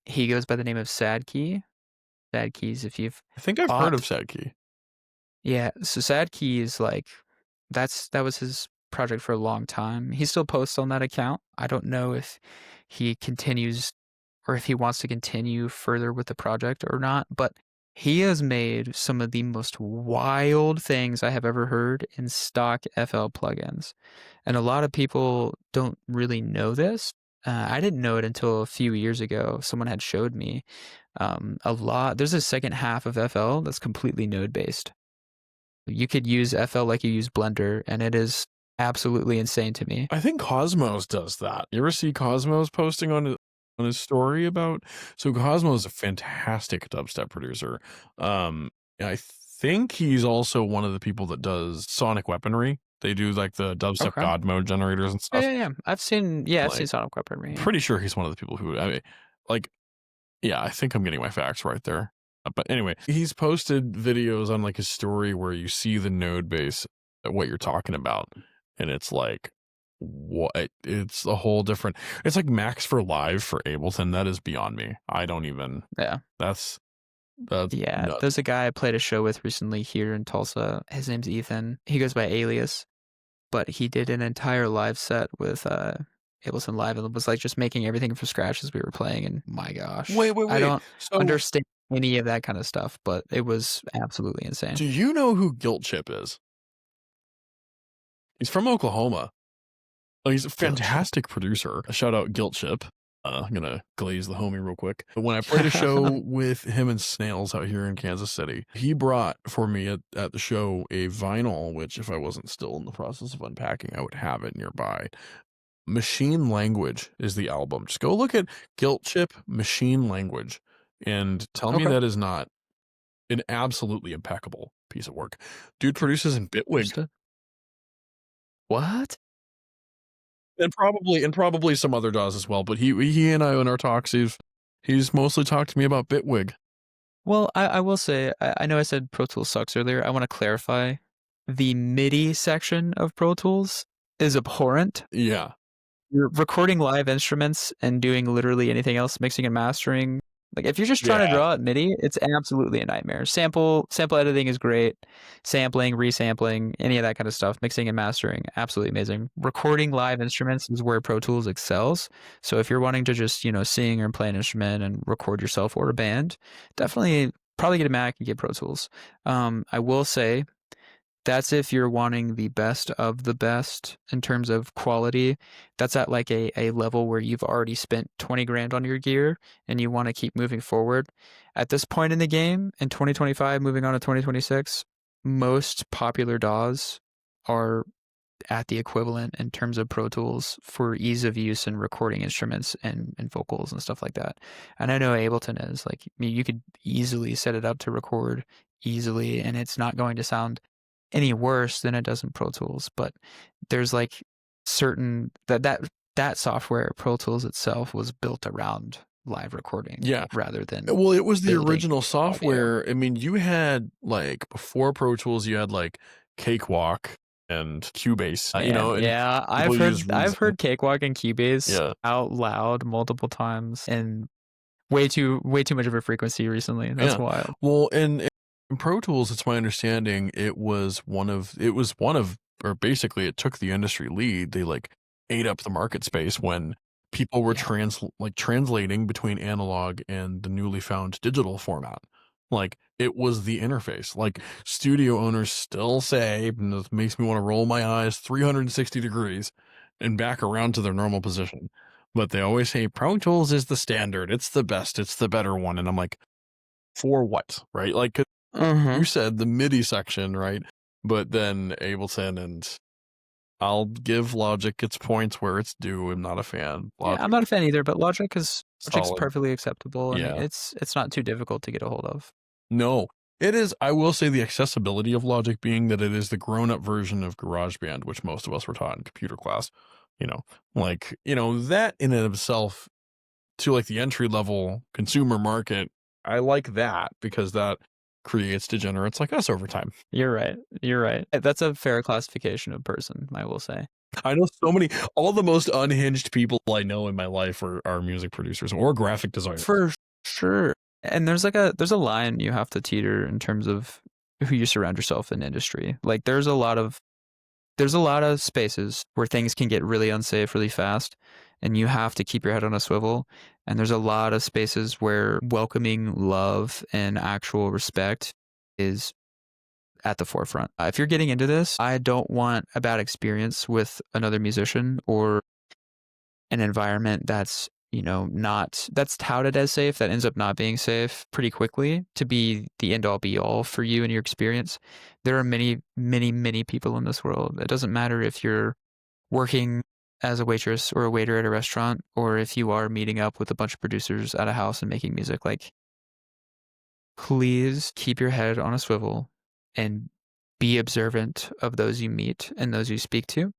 He goes by the name of Sad Key. Sad Keys, if you've I think I've heard of Sadkey. Yeah, so Sad Key is like that was his project for a long time. He still posts on that account. I don't know if he continues or if he wants to continue further with the project or not, but he has made some of the most wild things I have ever heard in stock FL plugins. And a lot of people don't really know this. I didn't know it until a few years ago. Someone had showed me there's a second half of FL that's completely node based. You could use FL like you use Blender, and it is absolutely insane to me. I think Cosmos does that. You ever see Cosmos posting on his story about? So Cosmos is a fantastic dubstep producer. I think he's also one of the people that does Sonic Weaponry. They do like the dubstep God mode generators and stuff. Yeah. I've seen Sonic Weaponry. Pretty sure he's one of the people who, I mean, like, yeah, I think I'm getting my facts right there. But anyway, he's posted videos on like his story where you see the node base, what you're talking about, and it's like, what? It's a whole different. It's like Max for Live for Ableton. That is beyond me. I don't even. Yeah. That's yeah. nuts. There's a guy I played a show with recently here in Tulsa. His name's Ethan. He goes by Alias, but he did an entire live set with Ableton Live and was like just making everything from scratch as we were playing. And my gosh, Wait. I don't So, understand any of that kind of stuff, but it was absolutely insane. do you know who Guilt Chip is? He's from Oklahoma. Oh, he's a fantastic producer. A shout out Guilt Chip. I'm gonna glaze the homie real quick. When I played a show with him and Snails out here in Kansas City, he brought for me at the show a vinyl, which if I wasn't still in the process of unpacking, I would have it nearby. Machine Language is the album. Just go look at Guilt Chip Machine Language and tell me that is not an absolutely impeccable piece of work. Dude produces in Bitwig. What? And probably some other DAWs as well, but he and I in our talks, he's mostly talked to me about Bitwig. Well, I will say, I know I said Pro Tools sucks earlier. I want to clarify. The MIDI section of Pro Tools is abhorrent. Yeah. You're recording live instruments and doing literally anything else, mixing and mastering. Like if you're just trying to draw at MIDI, it's absolutely a nightmare. Sample editing is great. Sampling, resampling, any of that kind of stuff, mixing and mastering, absolutely amazing. Recording live instruments is where Pro Tools excels. So if you're wanting to just, sing or play an instrument and record yourself or a band, definitely probably get a Mac and get Pro Tools. I will say that's if you're wanting the best of the best in terms of quality. That's at like a level where you've already spent 20 grand on your gear and you want to keep moving forward. At this point in the game, in 2025, moving on to 2026, most popular DAWs are at the equivalent in terms of Pro Tools for ease of use and recording instruments and vocals and stuff like that. And I know Ableton is like, you could easily set it up to record easily and it's not going to sound any worse than it does in Pro Tools, but there's like certain that software, Pro Tools itself, was built around live recording Yeah. rather than Well, it was the building original audio. software. I mean, you had like before Pro Tools, you had like Cakewalk and Cubase, and Yeah, people use I've Reason. heard Cakewalk and Keybase Yeah. out loud multiple times, and way too much of a frequency recently. That's Yeah. wild. Well, and in Pro Tools, it's my understanding it was or basically it took the industry lead. They like ate up the market space when people were Yeah. translating between analog and the newly found digital format. Like it was the interface. Like studio owners still say, and it makes me want to roll my eyes 360 degrees and back around to their normal position. But they always say Pro Tools is the standard. It's the best. It's the better one. And I'm like, for what? Right? Like 'cause you said the MIDI section, right? But then Ableton, and I'll give Logic its points where it's due. I'm not a fan. Yeah, Logic, I'm not a fan either, but Logic's solid. perfectly acceptable, and Yeah. it's not too difficult to get a hold of. No, it is. I will say the accessibility of Logic being that it is the grown-up version of GarageBand, which most of us were taught in computer class. That in and of itself, to like the entry level consumer market, I like that because that creates degenerates like us over time. You're right. You're right. That's a fair classification of person, I will say. I know all the most unhinged people I know in my life are music producers or graphic designers. For sure. And there's a line you have to teeter in terms of who you surround yourself in industry. Like there's a lot of spaces where things can get really unsafe really fast, and you have to keep your head on a swivel. And there's a lot of spaces where welcoming love and actual respect is at the forefront. If you're getting into this, I don't want a bad experience with another musician or an environment that's that's touted as safe that ends up not being safe pretty quickly to be the end all be all for you and your experience. There are many, many, many people in this world. It doesn't matter if you're working as a waitress or a waiter at a restaurant, or if you are meeting up with a bunch of producers at a house and making music. Like, please keep your head on a swivel and be observant of those you meet and those you speak to.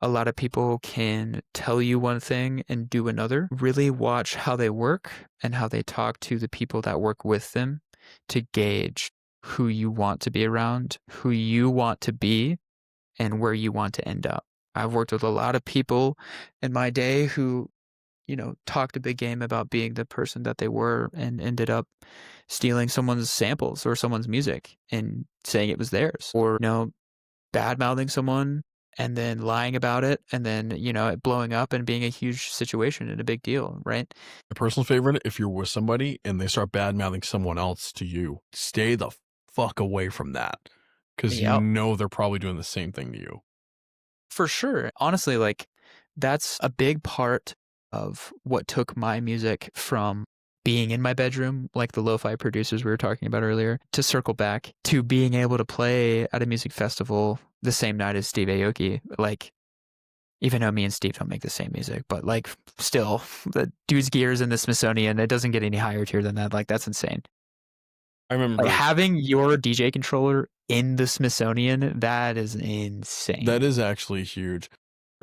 A lot of people can tell you one thing and do another. Really watch how they work and how they talk to the people that work with them to gauge who you want to be around, who you want to be, and where you want to end up. I've worked with a lot of people in my day who, talked a big game about being the person that they were and ended up stealing someone's samples or someone's music and saying it was theirs, or, bad mouthing someone and then lying about it, and then, it blowing up and being a huge situation and a big deal, right? My personal favorite, if you're with somebody and they start bad mouthing someone else to you, stay the fuck away from that. Because Yep. they're probably doing the same thing to you. For sure. Honestly, like that's a big part of what took my music from being in my bedroom, like the lo-fi producers we were talking about earlier, to circle back to being able to play at a music festival the same night as Steve Aoki. Like, even though me and Steve don't make the same music, but like still, the dude's gear is in the Smithsonian. It doesn't get any higher tier than that. Like, that's insane. I remember Like having your DJ controller in the Smithsonian, that is insane. that is actually huge.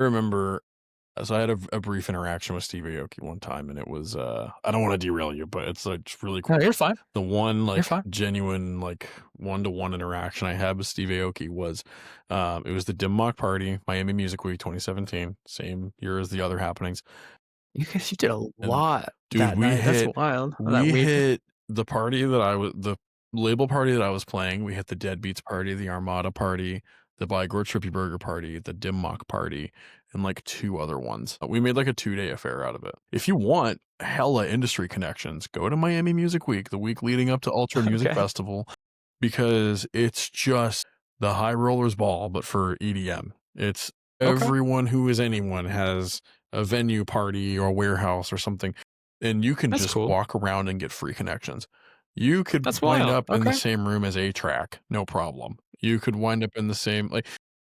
I remember, so I had a brief interaction with Steve Aoki one time, and it was I don't want to derail you, but it's like really cool. No, you're fine. The one You're fine. genuine one-to-one interaction I had with Steve Aoki was it was the Dim Mak Party, Miami Music Week 2017, same year as the other happenings. You did a lot, dude. that night. That's wild. We hit the party the label party that I was playing. We hit the Deadbeats party, the Armada party, the BLAQOUT Trippy Burger party, the Dim Mak party, and like 2 other ones. We made like a 2-day affair out of it. If you want hella industry connections, go to Miami Music Week, the week leading up to Ultra Music Festival, because it's just the high rollers ball, but for EDM. It's everyone who is anyone has a venue party or a warehouse or something, and you can just walk around and get free connections. You could wind up in the same room as A-Track, no problem. You could wind up in the same,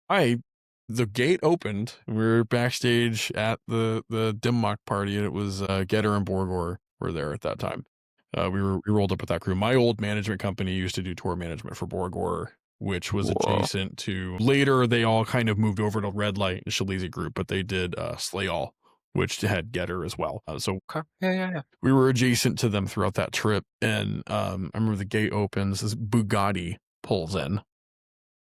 the gate opened. We were backstage at the Dim Mak party, and it was Getter and Borgor were there at that time. We rolled up with that crew. My old management company used to do tour management for Borgor which was Whoa. adjacent to. Later, they all kind of moved over to Red Light and Shalazy Group, but they did Slay All, which had Getter as well. So Okay. Yeah. we were adjacent to them throughout that trip. And I remember the gate opens, this Bugatti pulls in,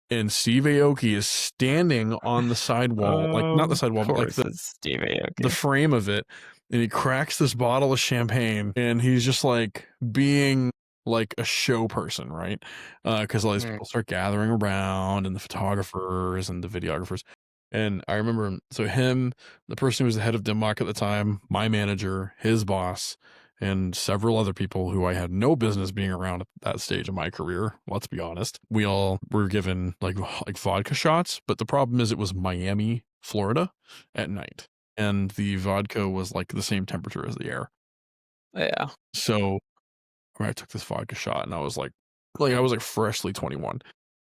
and Steve Aoki is standing on the sidewall, like not the sidewall, Of but like course, it's Steve Aoki. the frame of it. And he cracks this bottle of champagne, and he's just like being like a show person, right? Because all these people start gathering around, and the photographers and the videographers. And I remember, so him, the person who was the head of Denmark at the time, my manager, his boss, and several other people who I had no business being around at that stage of my career. Let's be honest. We all were given like vodka shots, but the problem is it was Miami, Florida at night. And the vodka was like the same temperature as the air. Yeah. So I took this vodka shot, and I was like I was like freshly 21.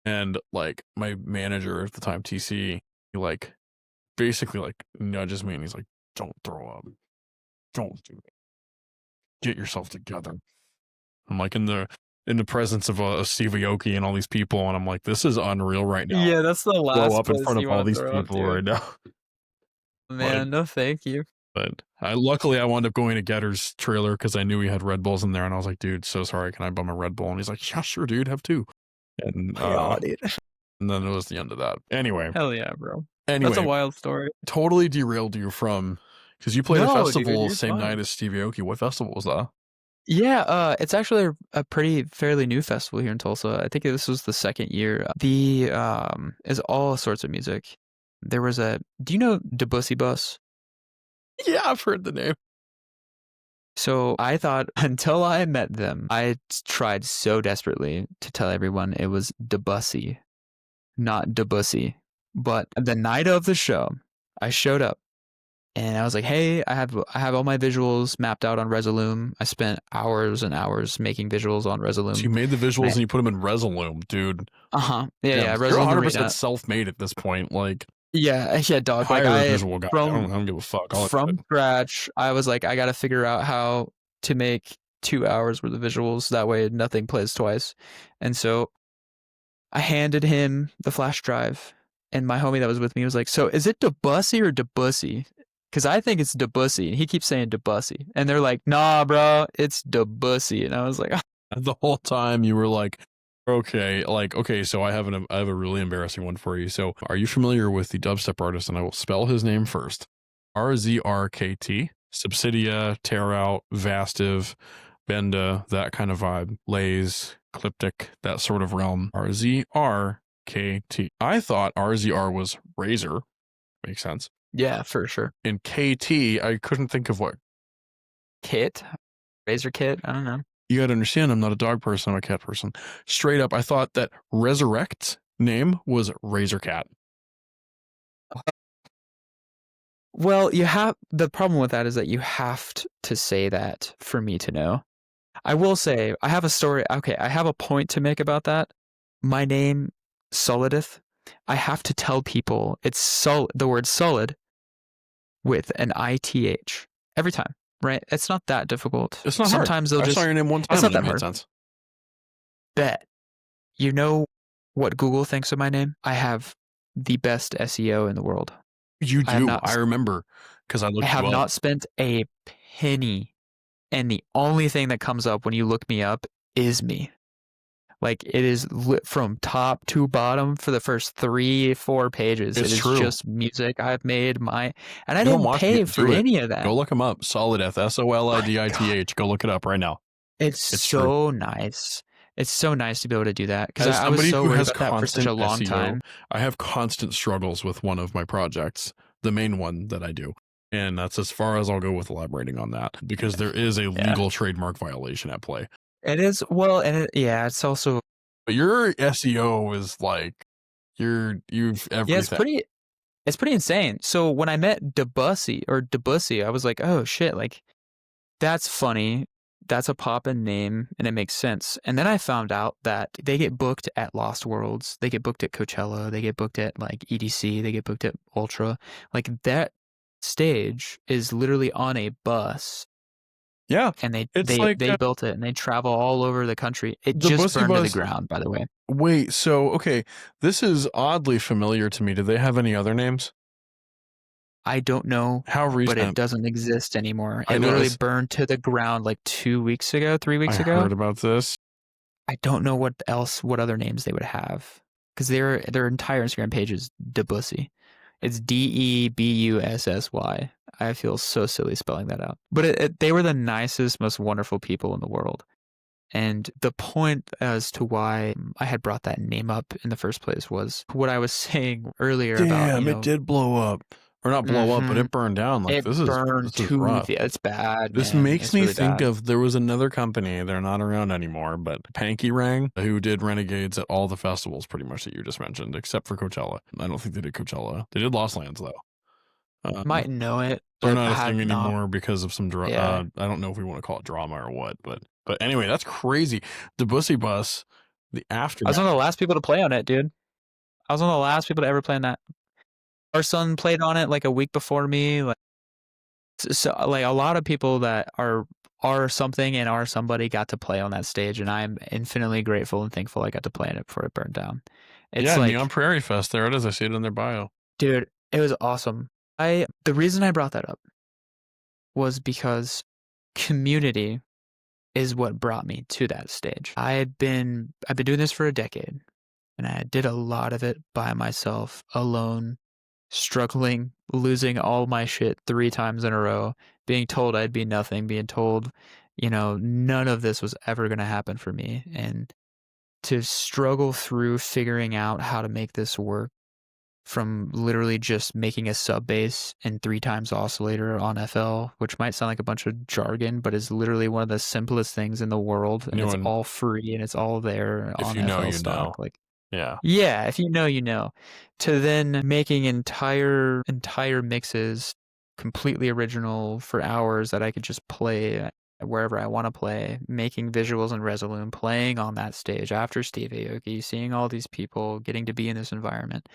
And like my manager at the time, TC, he like basically like nudges me, and he's like, "Don't throw up. Don't do it. Get yourself together." I'm like in the presence of Steve Aoki and all these people, and I'm like, this is unreal right now. Yeah, that's the last Blow up in place front of you all wanna these throw up people to. right now. Man, no thank you. But luckily I wound up going to Getter's trailer because I knew he had Red Bulls in there, and I was like, dude, so sorry, can I bum a Red Bull? And he's like, yeah, sure, dude, have two. And Yeah, dude. and then it was the end of that. Anyway. Hell yeah, bro. Anyway, That's a wild story. Totally derailed you from, because you played a No, dude, festival you're same fine. night as Steve Aoki. What festival was that? Yeah, it's actually a pretty fairly new festival here in Tulsa. I think this was the second year. The is all sorts of music. There was do you know Debussy Bus? Yeah, I've heard the name. So I thought until I met them, I tried so desperately to tell everyone it was Debussy, not Debussy. But the night of the show, I showed up and I was like, "Hey, I have all my visuals mapped out on Resolume. I spent hours and hours making visuals on Resolume." So you made the visuals and you put them in Resolume, dude. Yeah, You're Resolume 100% self-made at this point. Like, yeah, dog. hire Like a visual guy. I don't give a fuck. From scratch, I was like, I got to figure out how to make 2 hours worth of visuals. That way, nothing plays twice. And so, I handed him the flash drive, and my homie that was with me was like, "So is it Debussy or Debussy? Because I think it's Debussy." And he keeps saying Debussy, and they're like, "Nah, bro, it's Debussy." And I was like, the whole time you were like, okay, so I have a really embarrassing one for you. So are you familiar with the dubstep artist? And I will spell his name first. RZRKT, Subsidia, Tear Out, Vastive, Benda, that kind of vibe, Lays, Cliptic, that sort of realm. RZRKT. I thought RZR was Razor. Makes sense. Yeah, for sure. And KT, I couldn't think of what. Kit? Razor Kit? I don't know. You gotta understand, I'm not a dog person, I'm a cat person. Straight up, I thought that Resurrect's name was Razor Cat. Well, the problem with that is that you have to say that for me to know. I will say, I have a story. Okay, I have a point to make about that. My name, Solidith, I have to tell people it's the word solid with an ITH every time, right? It's not that difficult. It's not Sometimes hard. they'll just. I saw your name one time. It's not that made hard. Sense. Bet. You know what Google thinks of my name? I have the best SEO in the world. You do. I remember because I looked. I have not spent a penny, and the only thing that comes up when you look me up is me. Like, it is lit from top to bottom for the first 3-4 pages. It is just music I've made and I didn't pay for any of that. Go look them up. Solidith, SOLIDITH. Go look it up right now. It's so nice. It's so nice to be able to do that because I was so worried about that for such a long time. I have constant struggles with one of my projects, the main one that I do. And that's as far as I'll go with elaborating on that because there is a legal trademark violation at play. It is, well, and it's also. But your SEO is like, you've everything. Yeah, it's pretty insane. So when I met Debussy, I was like, oh shit, like, that's funny. That's a poppin' name, and it makes sense. And then I found out that they get booked at Lost Worlds, they get booked at Coachella, they get booked at like EDC, they get booked at Ultra. Like, that stage is literally on a bus. Yeah, and they built it and they travel all over the country. It just burned to the ground, by the way. Wait, so okay, this is oddly familiar to me. Do they have any other names? I don't know, How but it recent? doesn't exist anymore. I It know literally it's, burned to the ground like 2 weeks ago, 3 weeks I ago. heard about this. I don't know what other names they would have, because their entire Instagram page is Debussy. It's Debussy. I feel so silly spelling that out, but they were the nicest, most wonderful people in the world. And the point as to why I had brought that name up in the first place was what I was saying earlier about, Damn, it did blow up. Or not blow up, but mhm, it burned down. Like it burned this is to rough. the, it's bad, This man. makes It's me really think bad. of, there was another company, they're not around anymore, but Panky Rang, who did Renegades at all the festivals pretty much that you just mentioned, except for Coachella. I don't think they did Coachella. They did Lost Lands though. Might know it, They're but not a thing have not. anymore because of some Yeah. I don't know if we want to call it drama or what, but anyway, that's crazy. The Bussy Bus, the I was aftermath. one of the last people to play on it, dude. I was one of the last people to ever play on that. Our son played on it like a week before me. Like, so like a lot of people that are something and are somebody got to play on that stage, and I'm infinitely grateful and thankful I got to play in it before it burned down. It's Yeah, Neon like, Prairie Fest. There it is. I see it in their bio. dude, it was awesome. The reason I brought that up was because community is what brought me to that stage. I've been doing this for a decade, and I did a lot of it by myself, alone, struggling, losing all my shit 3 times in a row, being told I'd be nothing, being told, none of this was ever going to happen for me. And to struggle through figuring out how to make this work, from literally just making a sub bass and 3 times oscillator on FL, which might sound like a bunch of jargon, but is literally one of the simplest things in the world. And it's And all free and it's all there if on you know, FL you know. stock. Like, Yeah. yeah, if you know, you know. To then making entire mixes completely original for hours that I could just play wherever I want to play, making visuals in Resolume, playing on that stage after Steve Aoki, seeing all these people, getting to be in this environment.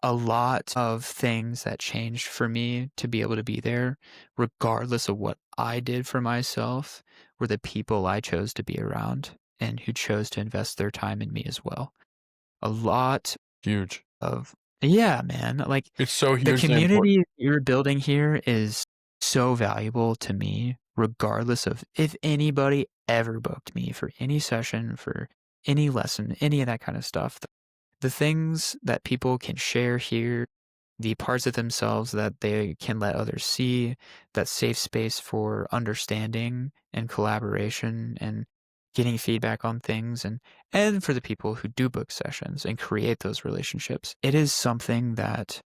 A lot of things that changed for me to be able to be there, regardless of what I did for myself, were the people I chose to be around and who chose to invest their time in me as well. A lot Huge. of, yeah, man. Like, It's so the hugely important. community you're building here is so valuable to me, regardless of if anybody ever booked me for any session, for any lesson, any of that kind of stuff. The things that people can share here, the parts of themselves that they can let others see, that safe space for understanding and collaboration and getting feedback on things, and for the people who do book sessions and create those relationships. It is something that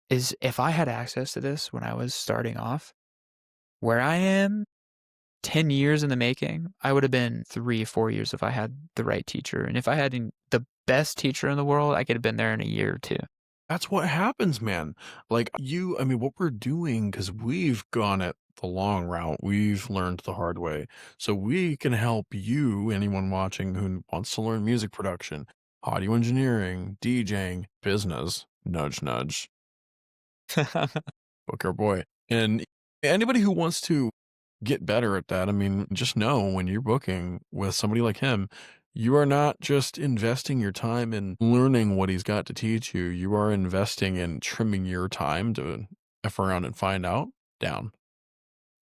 is, if I had access to this when I was starting off, where I am 10 years in the making, I would have been 3, 4 years if I had the right teacher. And if I had the best teacher in the world, I could have been there in a year or two. That's what happens, man. Like I mean, what we're doing, because we've gone it the long route, we've learned the hard way. So we can help you, anyone watching who wants to learn music production, audio engineering, DJing, business, nudge, nudge, Booker boy. And anybody who wants to get better at that, I mean, just know when you're booking with somebody like him, you are not just investing your time in learning what he's got to teach you. You are investing in trimming your time to F around and find out down.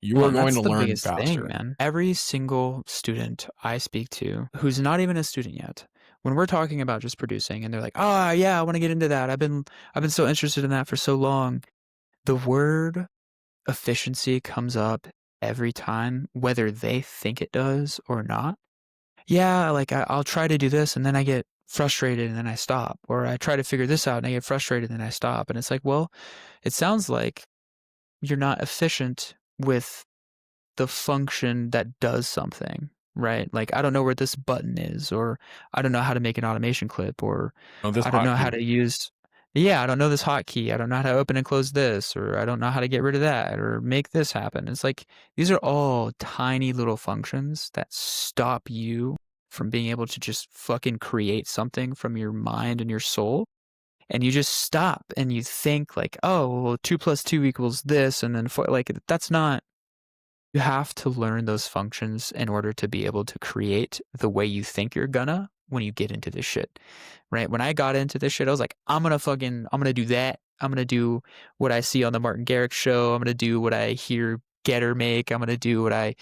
You Well, are and going that's to the learn biggest thing, faster. man. Every single student I speak to who's not even a student yet, when we're talking about just producing and they're like, "Oh, yeah, I want to get into that. I've been so interested in that for so long." The word efficiency comes up every time, whether they think it does or not. Yeah, like I'll try to do this and then I get frustrated and then I stop. Or I try to figure this out and I get frustrated and then I stop. And it's like, well, it sounds like you're not efficient with the function that does something, right? Like, I don't know where this button is, or I don't know how to make an automation clip, or Oh, this I don't know how hotkey. to use, yeah, I don't know this hotkey. I don't know how to open and close this, or I don't know how to get rid of that, or make this happen. It's like, these are all tiny little functions that stop you from being able to just fucking create something from your mind and your soul. And you just stop and you think like, oh, well, 2 + 2 = this. And then four, like, that's not, you have to learn those functions in order to be able to create the way you think you're gonna, when you get into this shit, right? When I got into this shit, I was like, I'm gonna do that. I'm gonna do what I see on the Martin Garrix show. I'm gonna do what I hear Getter make. I'm gonna do what I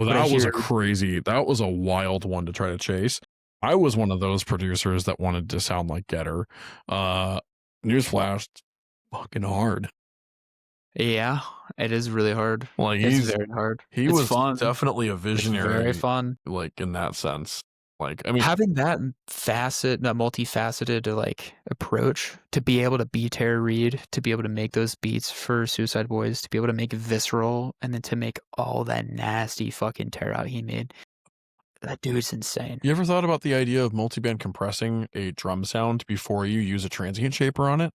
Well, what I hear. that was a wild one to try to chase. I was one of those producers that wanted to sound like Getter. Newsflash, fucking hard. Yeah, it is really hard. Like It's very hard. He It's was fun. definitely a It's visionary, very fun. like in that sense. Like, I mean, Having that multifaceted like approach to be able to be Tara Reid, to be able to make those beats for Suicide Boys, to be able to make Visceral, and then to make all that nasty fucking tear out he made. That dude's insane. You ever thought about the idea of multiband compressing a drum sound before you use a transient shaper on it,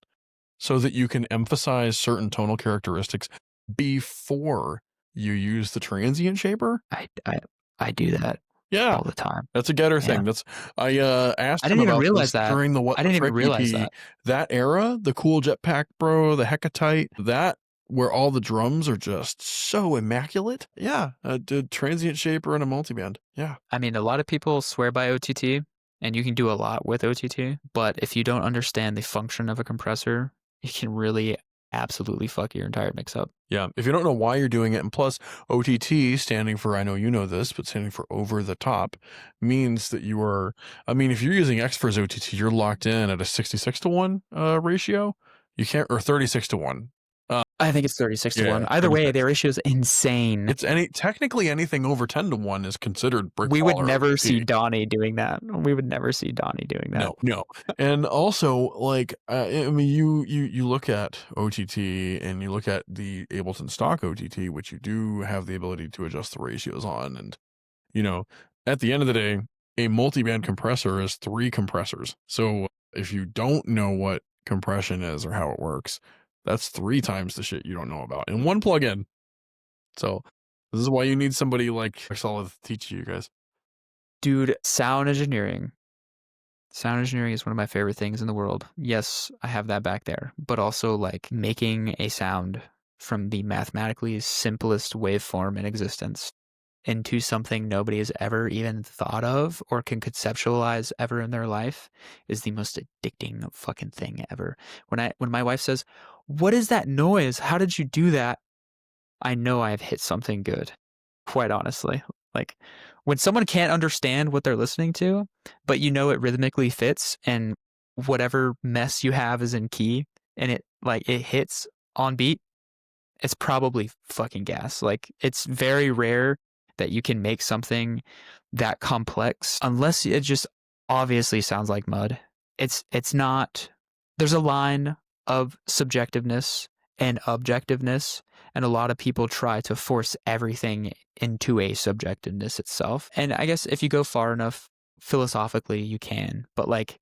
so that you can emphasize certain tonal characteristics before you use the transient shaper? I do that. Yeah, all the time. That's a Getter thing. That's I asked I him didn't even about realize this that. during the What I the didn't even Frick realize EP. that. That era, the Cool Jetpack Bro, the Hecatite, that where all the drums are just so immaculate. Yeah, a transient shaper and a multiband. Yeah. I mean, a lot of people swear by OTT, and you can do a lot with OTT, but if you don't understand the function of a compressor, it can really absolutely fuck your entire mix up. Yeah, if you don't know why you're doing it, and plus OTT, standing for, I know you know this, but standing for over the top, means that you are, I mean, if you're using X for OTT, you're locked in at a 66-1 ratio. You can't, or 36-1. I think it's 36-1. Either way, their ratio is insane. It's technically anything over 10-1 is considered brick. We would never see Donnie doing that. We would never see Donnie doing that. No. And also, like, I mean, you look at OTT and you look at the Ableton stock OTT, which you do have the ability to adjust the ratios on. And, you know, at the end of the day, a multiband compressor is 3 compressors. So if you don't know what compression is or how it works, that's 3 times the shit you don't know about in one plugin. So this is why you need somebody like Solidith to teach you guys. Dude, sound engineering. Sound engineering is one of my favorite things in the world. Yes, I have that back there, but also like making a sound from the mathematically simplest waveform in existence into something nobody has ever even thought of or can conceptualize ever in their life is the most addicting fucking thing ever. When my wife says, "What is that noise? How did you do that?" I know I've hit something good, quite honestly. Like when someone can't understand what they're listening to, but you know it rhythmically fits and whatever mess you have is in key and it hits on beat, it's probably fucking gas. Like it's very rare that you can make something that complex unless it just obviously sounds like mud. It's not, there's a line of subjectiveness and objectiveness, and a lot of people try to force everything into a subjectiveness itself. And I guess if you go far enough philosophically, you can, but like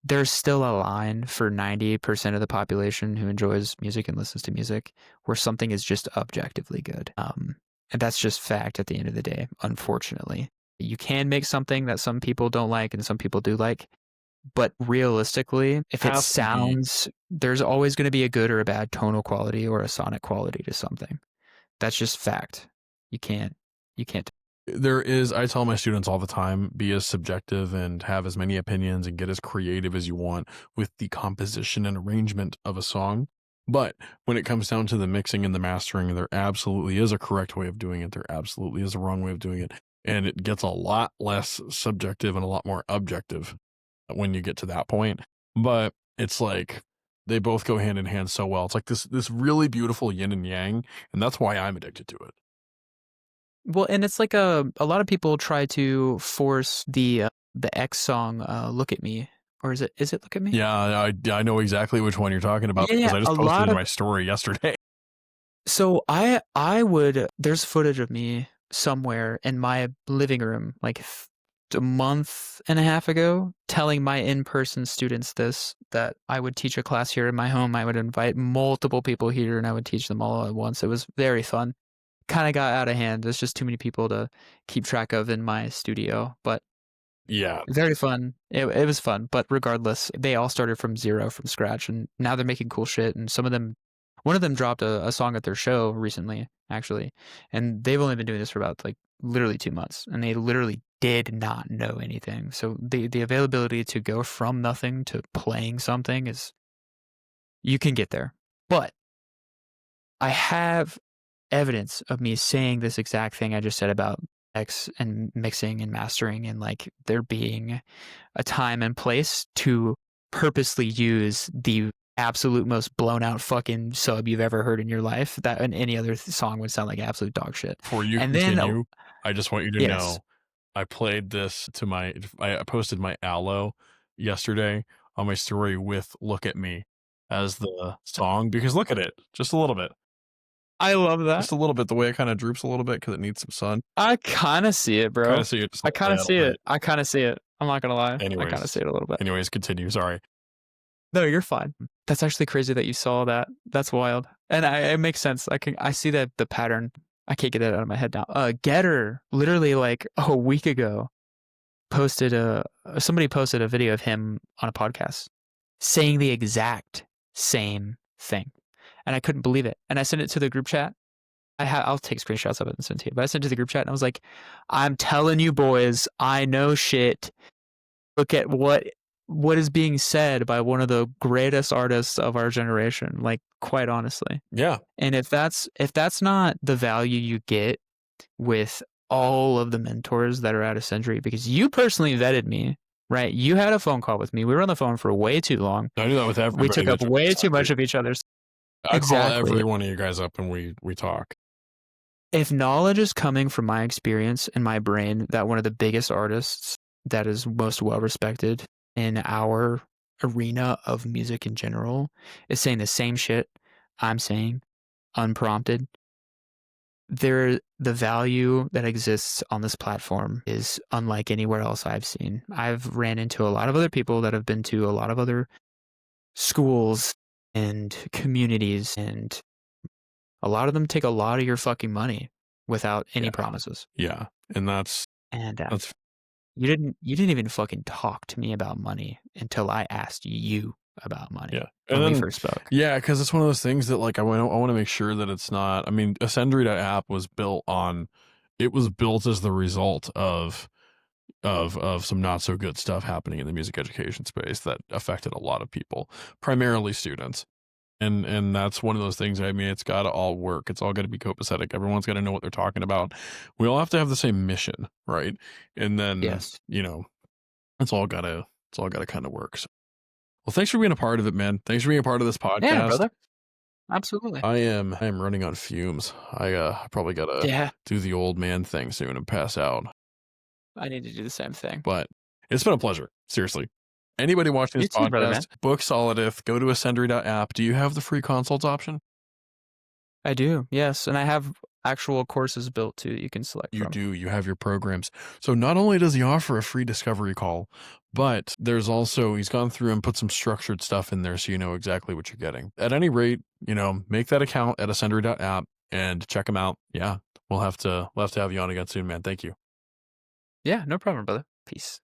there's still a line for 90% of the population who enjoys music and listens to music where something is just objectively good. And that's just fact at the end of the day, unfortunately. You can make something that some people don't like and some people do like, but realistically, if it sounds, there's always going to be a good or a bad tonal quality or a sonic quality to something. That's just fact. You can't. There is, I tell my students all the time, be as subjective and have as many opinions and get as creative as you want with the composition and arrangement of a song. But when it comes down to the mixing and the mastering, there absolutely is a correct way of doing it. There absolutely is a wrong way of doing it. And it gets a lot less subjective and a lot more objective when you get to that point. But it's like they both go hand in hand so well. It's like this really beautiful yin and yang, and that's why I'm addicted to it. Well, and it's like a lot of people try to force the X song "Look at Me," or is it "Look at Me"? Yeah, I know exactly which one you're talking about because I just posted it in my story yesterday. So I would, there's footage of me somewhere in my living room like a month and a half ago telling my in-person students this, that I would teach a class here in my home. I would invite multiple people here and I would teach them all at once. It was very fun. Kind of got out of hand. There's just too many people to keep track of in my studio, but yeah, very fun. It was fun, but regardless, they all started from zero, from scratch, and now they're making cool shit. And one of them dropped a song at their show recently, actually, and they've only been doing this for about like literally 2 months, and they literally did not know anything. So the availability to go from nothing to playing something is, you can get there. But I have evidence of me saying this exact thing I just said about X and mixing and mastering, and like there being a time and place to purposely use the absolute most blown out fucking sub you've ever heard in your life, that and any other song would sound like absolute dog shit. Before you And then continue, I just want you to yes, know I played this to I posted my Aloe yesterday on my story with "Look at Me" as the song, because look at it, just a little bit. I love that. Just a little bit, the way it kinda droops a little bit because it needs some sun. I kind of see it, bro. Kinda see it just I like kind of that a see little it. bit. I kind of see it. I'm not gonna lie. I kind of Anyways. see it a little bit. Anyways, continue, sorry. No, you're fine. That's actually crazy that you saw that. That's wild. And it makes sense. I see that the pattern. I can't get that out of my head now. Getter, literally like a week ago, somebody posted a video of him on a podcast saying the exact same thing. And I couldn't believe it. And I sent it to the group chat. I'll take screenshots of it and send it to you. But I sent it to the group chat and I was like, I'm telling you boys, I know shit. Look at what is being said by one of the greatest artists of our generation, like quite honestly. Yeah. And if that's not the value you get with all of the mentors that are at Ascendry, because you personally vetted me, right? You had a phone call with me. We were on the phone for way too long. I do that with everybody. We took up way too much of each other's. I Exactly. call every one of you guys up and we talk. If knowledge is coming from my experience in my brain, that one of the biggest artists that is most well respected in our arena of music in general is saying the same shit I'm saying, unprompted, the value that exists on this platform is unlike anywhere else I've seen. I've ran into a lot of other people that have been to a lot of other schools and communities, and a lot of them take a lot of your fucking money without any promises. Yeah. And that's you didn't even fucking talk to me about money until I asked you about money. Yeah. When we first spoke. Yeah, because it's one of those things that like I want to make sure that it's not. I mean, Ascendry app was built as the result of some not so good stuff happening in the music education space that affected a lot of people, primarily students. And that's one of those things. I mean, it's got to all work. It's all got to be copacetic. Everyone's got to know what they're talking about. We all have to have the same mission, right? And then, yes, it's all got to kind of work. So, well, thanks for being a part of it, man. Thanks for being a part of this podcast. Yeah, brother. Absolutely. I am running on fumes. I probably got to do the old man thing soon and pass out. I need to do the same thing. But it's been a pleasure. Seriously. Anybody watching this podcast, brother, book Solidith, go to Ascendry.app. Do you have the free consults option? I do, yes. And I have actual courses built too that you can select You from. do. You have your programs. So not only does he offer a free discovery call, but there's also, he's gone through and put some structured stuff in there so you know exactly what you're getting. At any rate, make that account at Ascendry.app and check him out. Yeah, we'll have to have you on again soon, man. Thank you. Yeah, no problem, brother. Peace.